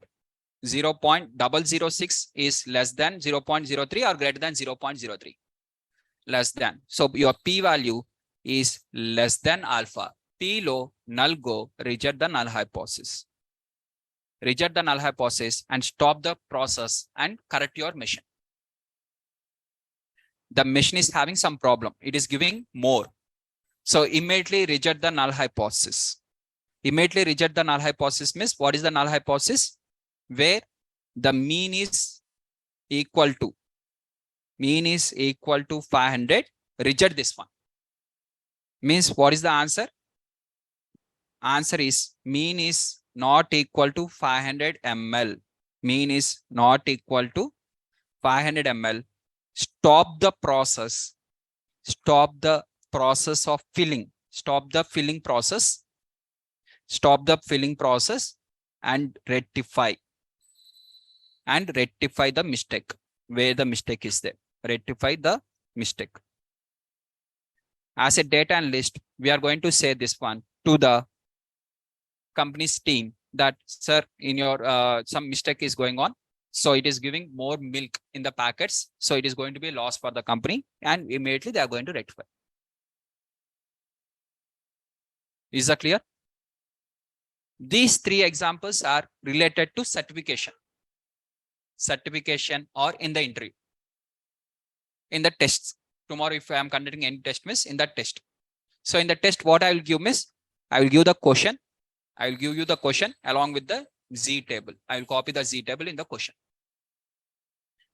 0.006 is less than 0.03 or greater than 0.03? Less than. So your p value is less than alpha. P low, null go, reject the null hypothesis. Reject the null hypothesis and stop the process and correct your machine. The machine is having some problem. It is giving more. So immediately reject the null hypothesis. Immediately reject the null hypothesis means, what is the null hypothesis? Where the mean is equal to 500. Reject this one. Means what is the answer? Answer is mean is not equal to 500 ml. Mean is not equal to 500 ml. Stop the process. Stop the process of filling. Stop the filling process. Stop the filling process and rectify. And rectify the mistake where the mistake is there. Rectify the mistake. as a data analyst, we are going to say this one to the company's team that, sir, in your some mistake is going on. So it is giving more milk in the packets. So it is going to be a loss for the company, and immediately they are going to rectify. Is that clear? These three examples are related to certification or in the interview. In the tests, tomorrow if I am conducting any test, miss, in that test. So in the test, what I will give, miss, I will give the question. I will give you the question along with the Z table. I will copy the Z table in the question.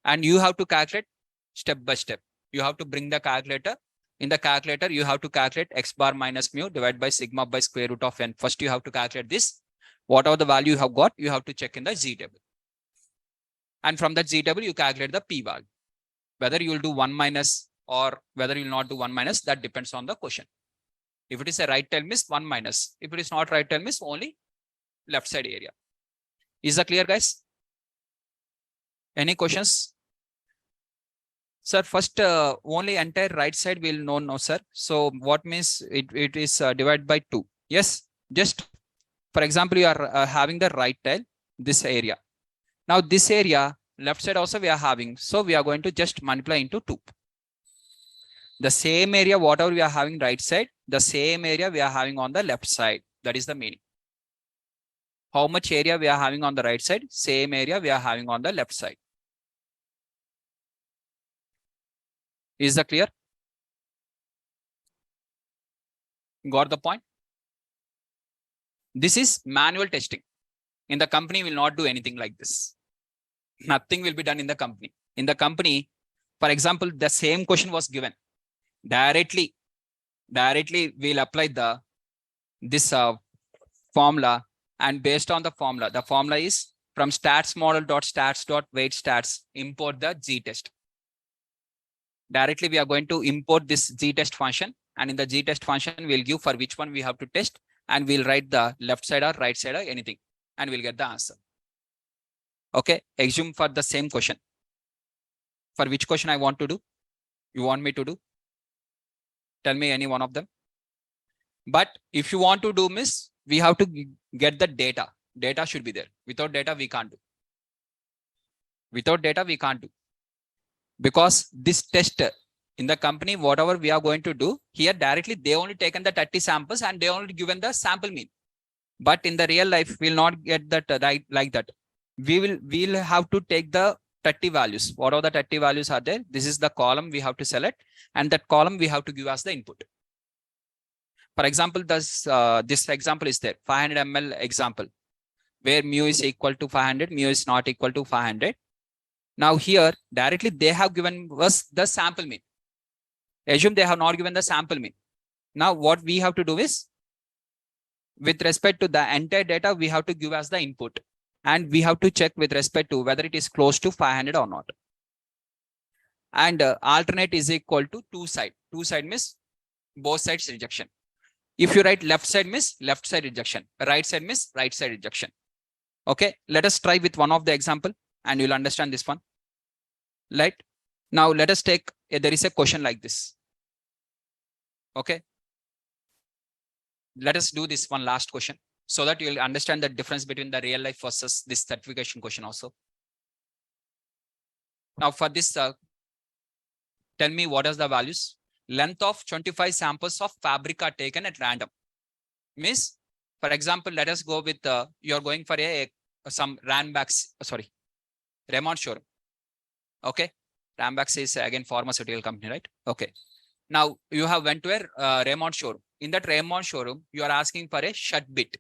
And you have to calculate step by step. You have to bring the calculator. In the calculator, you have to calculate x bar minus mu divided by sigma by square root of n. First, you have to calculate this. Whatever the value you have got, you have to check in the Z table. And from that Z table, you calculate the P value. Whether you will do 1 minus or whether you will not do 1 minus, that depends on the question. If it is a right tail, miss, 1 minus. If it is not right tail, miss, only left side area. Is that clear, guys? Any questions? Sir, first, only entire right side will know, no, sir. So what means it is divided by 2. Yes, just for example, you are having the right tail, this area. Now this area, left side also we are having. So we are going to just multiply into 2. The same area, whatever we are having right side, the same area we are having on the left side. That is the meaning. How much area we are having on the right side? Same area we are having on the left side. Is that clear? Got the point? This is manual testing. In the company, will not do anything like this. Nothing will be done in the company. In the company, for example, the same question was given. Directly we'll apply this formula, and based on the formula is from stats model.stats.weight stats, import the Z test. Directly we are going to import this Z test function, and in the Z test function we'll give for which one we have to test, and we'll write the left side or right side or anything, and we'll get the answer. Okay, assume for the same question. For which question I want to do? You want me to do? Tell me any one of them. But if you want to do, miss, we have to get the data. Data should be there. Without data, we can't do. Without data, we can't do. Because this test in the company, whatever we are going to do here directly, they only taken the 30 samples and they only given the sample mean. But in the real life, we'll not get that right like that. We'll have to take the 30 values. What are the 30 values are there? This is the column we have to select, and that column we have to give as the input. For example, this example is there, 500 ml example, where mu is equal to 500, mu is not equal to 500. Now here, directly they have given us the sample mean. Assume they have not given the sample mean. Now what we have to do is, with respect to the entire data, we have to give as the input. And we have to check with respect to whether it is close to 500 or not. And alternate is equal to two side. Two side means both sides rejection. If you write left side means left side rejection. Right side means right side rejection. Okay, let us try with one of the example and you'll understand this one. Right. Now let us take, there is a question like this. Okay. Let us do this one last question, so that you'll understand the difference between the real life versus this certification question also. Now for this, tell me what is the values. Length of 25 samples of fabric are taken at random. Means, for example, let us go with, you're going for some Ranbaxy, Raymond showroom. Okay. Ranbaxy is again pharmaceutical company, right? Okay. Now you have went to a Raymond showroom. In that Raymond showroom, you are asking for a shut bit.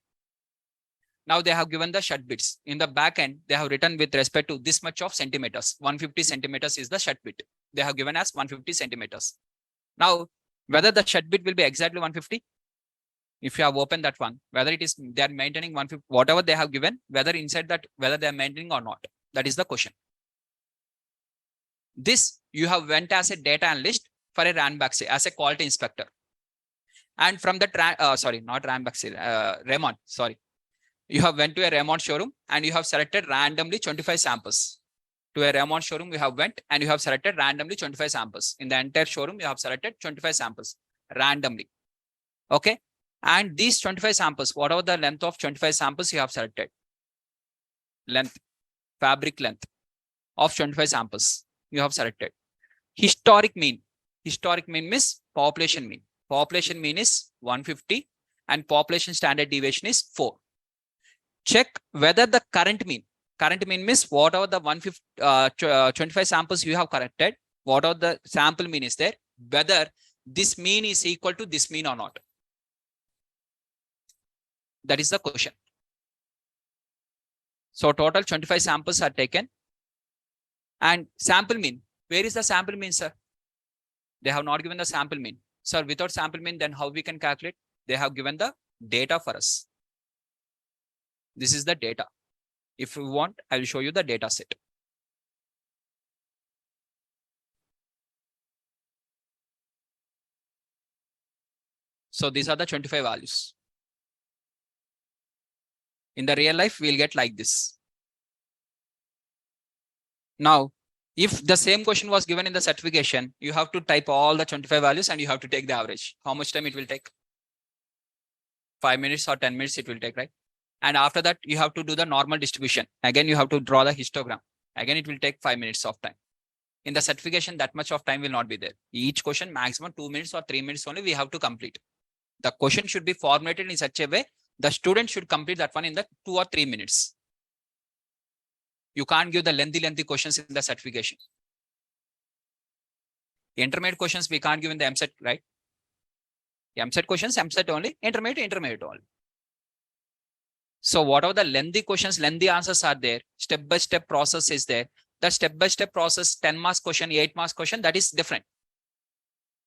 Now they have given the shut bits. In the back end, they have written with respect to this much of centimeters. 150 centimeters is the shut bit. They have given as 150 centimeters. Now, whether the shut bit will be exactly 150, if you have opened that one, whether it is they are maintaining 150, whatever they have given, whether inside that, whether they are maintaining or not, that is the question. This you have went as a data analyst for a Ranbaxy as a quality inspector. And from the Raymond, sorry. You have went to a Raymond showroom and you have selected randomly 25 samples. To a Raymond showroom, you have went and you have selected randomly 25 samples. In the entire showroom, you have selected 25 samples. randomly. Okay. And these 25 samples, whatever the length of 25 samples you have selected, length, fabric length of 25 samples you have selected. Historic mean means population mean. Population mean is 150 and population standard deviation is 4. Check whether the current mean means whatever the 25 samples you have corrected, whatever the sample mean is there, whether this mean is equal to this mean or not. That is the question. So total 25 samples are taken. And sample mean, where is the sample mean, sir? They have not given the sample mean. Sir, without sample mean, then how we can calculate? They have given the data for us. This is the data. If you want, I will show you the data set. So these are the 25 values. In the real life, we'll get like this. Now, if the same question was given in the certification, you have to type all the 25 values and you have to take the average. How much time it will take? 5 minutes or 10 minutes it will take, right? And after that, you have to do the normal distribution. Again, you have to draw the histogram. Again, it will take 5 minutes of time. In the certification, that much of time will not be there. Each question, maximum 2 minutes or 3 minutes only we have to complete. The question should be formulated in such a way, the student should complete that one in the 2 or 3 minutes. You can't give the lengthy questions in the certification. Intermediate questions we can't give in the MCET, right? MCET questions, MCET only, intermediate only. So whatever the lengthy questions, lengthy answers are there, step-by-step process is there. That step-by-step process, 10 marks question, 8 marks question, that is different.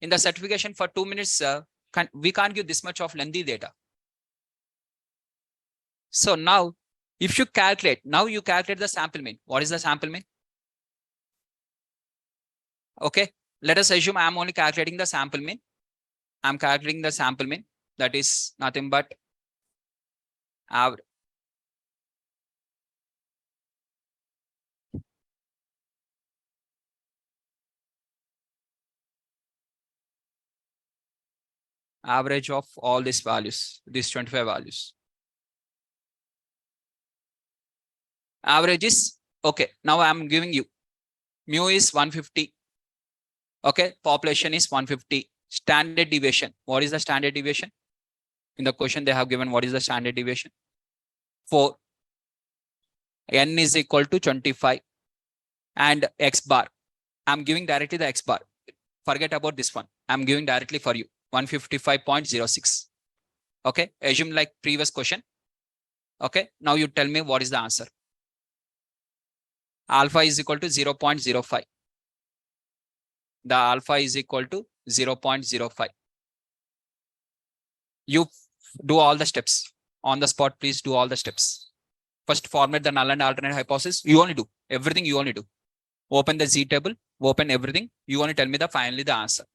In the certification for 2 minutes, we can't give this much of lengthy data. So now, if you calculate, now you calculate the sample mean. What is the sample mean? Okay, let us assume I'm only calculating the sample mean. I'm calculating the sample mean. That is nothing but average. Average of all these values, these 25 values. Average is, okay, now I'm giving you, mu is 150. Okay, population is 150. Standard deviation. What is the standard deviation? In the question they have given, what is the standard deviation? 4. N is equal to 25. And X bar. I'm giving directly the X bar. Forget about this one. I'm giving directly for you. 155.06. Okay, assume like previous question. Okay, now you tell me what is the answer. Alpha is equal to 0.05. The alpha is equal to 0.05. You do all the steps on the spot. Please do all the steps. First, formulate the null and alternate hypothesis. You only do everything. You only do. Open the Z table. Open everything. You only tell me finally the answer.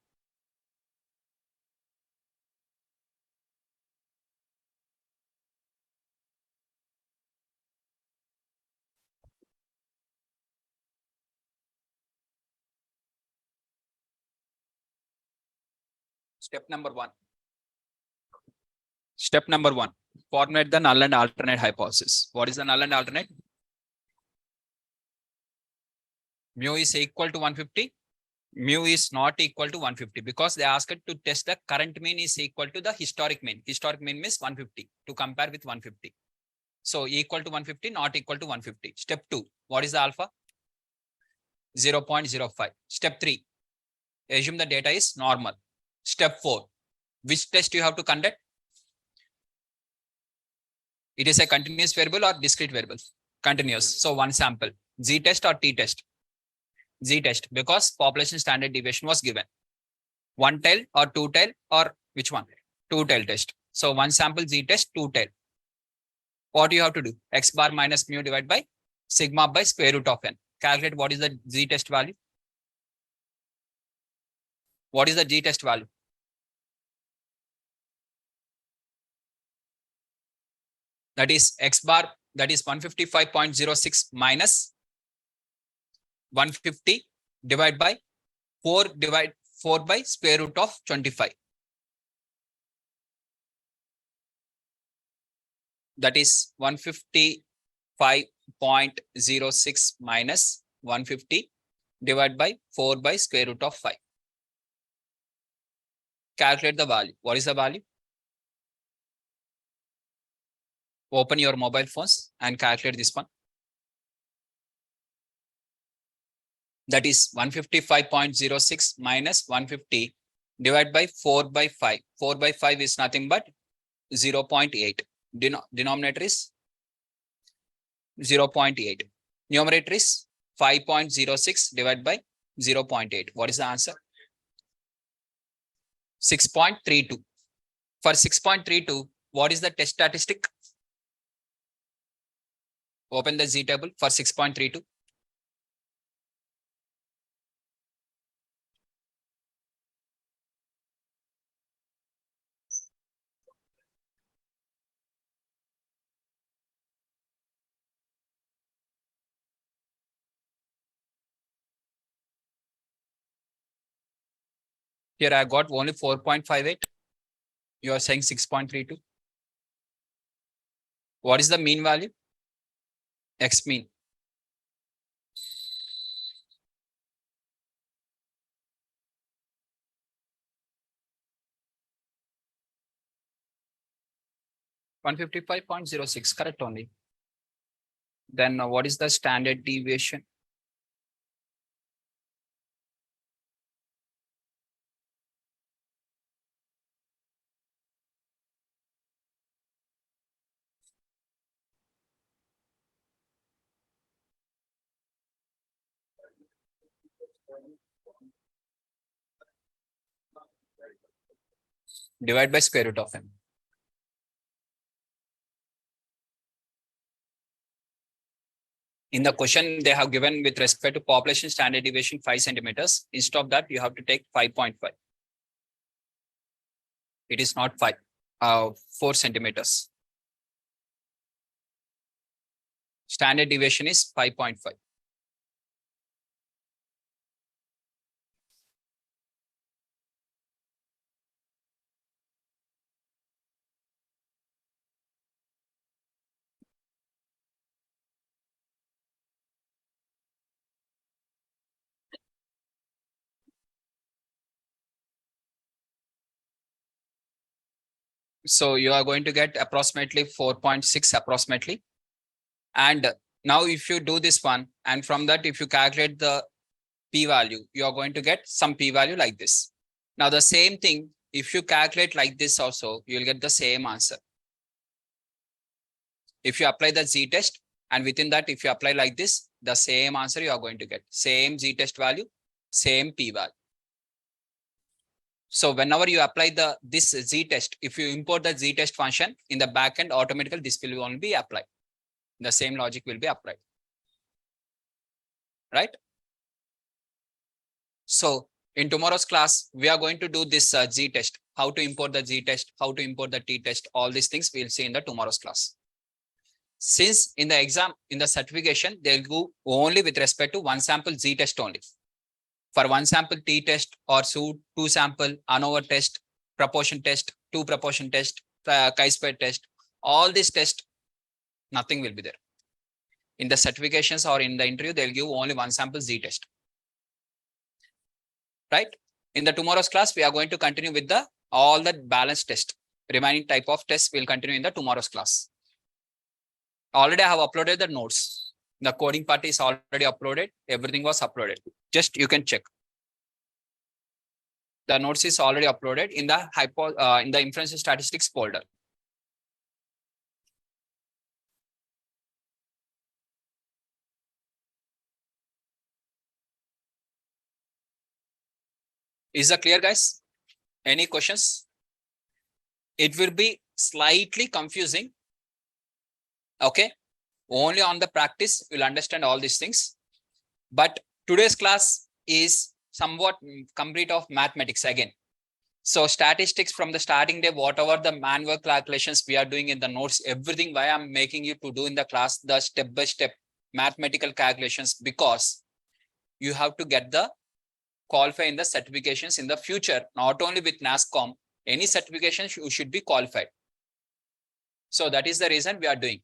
Step number 1. Step number 1. Formulate the null and alternate hypothesis. What is the null and alternate? Mu is equal to 150. Mu is not equal to 150 because they asked to test the current mean is equal to the historic mean. Historic mean means 150 to compare with 150. So equal to 150, not equal to 150. Step 2. What is the alpha? 0.05. Step 3. Assume the data is normal. Step 4. Which test you have to conduct? It is a continuous variable or discrete variable? Continuous. So one sample. Z test or T test? Z test, because population standard deviation was given. One tail or two tail or which one? Two tail test. So one sample Z test, two tail. What you have to do? X bar minus mu divided by sigma by square root of n. Calculate what is the Z test value. What is the G test value? That is X bar, that is 155.06 minus 150 divided by 4 by square root of 25. That is 155.06 minus 150 divided by 4 by square root of 5. Calculate the value. What is the value? Open your mobile phones and calculate this one. That is 155.06 minus 150 divided by 4 by 5. 4 by 5 is nothing but 0.8. Denominator is 0.8. Numerator is 5.06 divided by 0.8. What is the answer? 6.32. For 6.32, what is the test statistic? Open the Z table for 6.32. Here I got only 4.58. You are saying 6.32. What is the mean value? X mean. (155.06) correct only. Then what is the standard deviation? Divide by square root of m. In the question they have given with respect to population standard deviation 5 centimeters. Instead of that, you have to take 5.5. It is not 4 centimeters. Standard deviation is 5.5. So you are going to get approximately 4.6 approximately. And now if you do this one, and from that, if you calculate the p-value, you are going to get some p-value like this. Now the same thing, if you calculate like this also, you will get the same answer. If you apply the z-test, and within that, if you apply like this, the same answer you are going to get. Same z-test value, same p-value. So whenever you apply this z-test, if you import the z-test function in the backend, automatically this will only be applied. The same logic will be applied. Right? So in tomorrow's class, we are going to do this z-test, how to import the z-test, how to import the t-test, all these things we'll see in the tomorrow's class. Since in the exam, in the certification, they'll go only with respect to one sample z-test only. For one sample t-test or two sample ANOVA test, proportion test, two proportion test, chi-square test, all these tests, nothing will be there. In the certifications or in the interview, they'll give only one sample z-test. Right? In the tomorrow's class, we are going to continue with all the balanced test. Remaining type of tests will continue in the tomorrow's class. Already I have uploaded the notes. The coding part is already uploaded. Everything was uploaded. Just you can check. The notes is already uploaded in the inference statistics folder. Is that clear, guys? Any questions? It will be slightly confusing. Okay. Only on the practice, you'll understand all these things. But today's class is somewhat complete of mathematics again. So statistics from the starting day, whatever the manual calculations we are doing in the notes, everything why I'm making you to do in the class, the step-by-step mathematical calculations, because you have to get the qualify in the certifications in the future, not only with NASSCOM, any certifications you should be qualified. So that is the reason we are doing.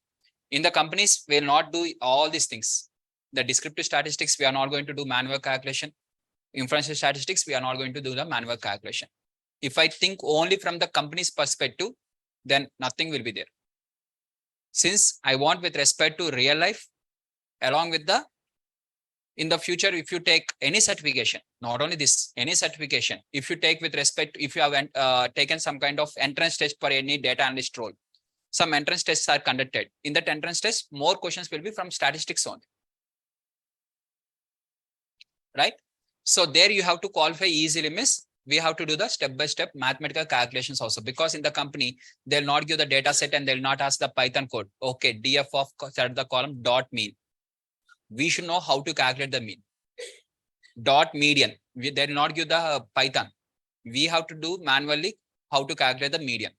In the companies, we will not do all these things. The descriptive statistics, we are not going to do manual calculation. Inferential statistics, we are not going to do the manual calculation. If I think only from the company's perspective, then nothing will be there. Since I want with respect to real life, along with the, in the future, if you take any certification, not only this, any certification, if you take with respect, if you have taken some kind of entrance test for any data analyst role, some entrance tests are conducted. In that entrance test, more questions will be from statistics only. Right? So there you have to qualify easily, miss. We have to do the step-by-step mathematical calculations also, because in the company, they'll not give the data set and they'll not ask the Python code. Okay, df of set the column dot mean. We should know how to calculate the mean. Dot median. They'll not give the Python. We have to do manually how to calculate the median.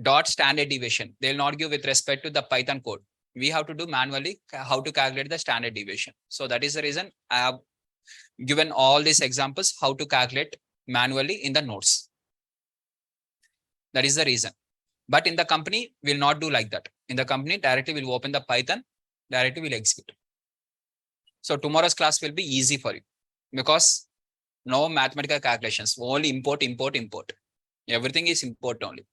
Dot standard deviation. They'll not give with respect to the Python code. We have to do manually how to calculate the standard deviation. So that is the reason I have given all these examples how to calculate manually in the notes. That is the reason. But in the company, we'll not do like that. In the company, directly we'll open the Python, directly we'll execute. So tomorrow's class will be easy for you because no mathematical calculations, only import, import, import. Everything is import only.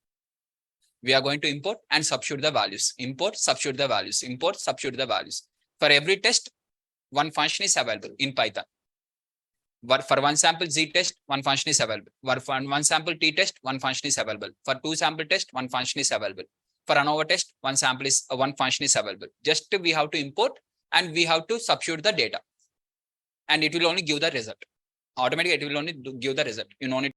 We are going to import and substitute the values. Import, substitute the values. Import, substitute the values. For every test, one function is available in Python. But for one sample Z test, one function is available. For one sample T test, one function is available. For two sample test, one function is available. For ANOVA test, one function is available. Just we have to import and we have to substitute the data. And it will only give the result. Automatically, it will only give the result. You know,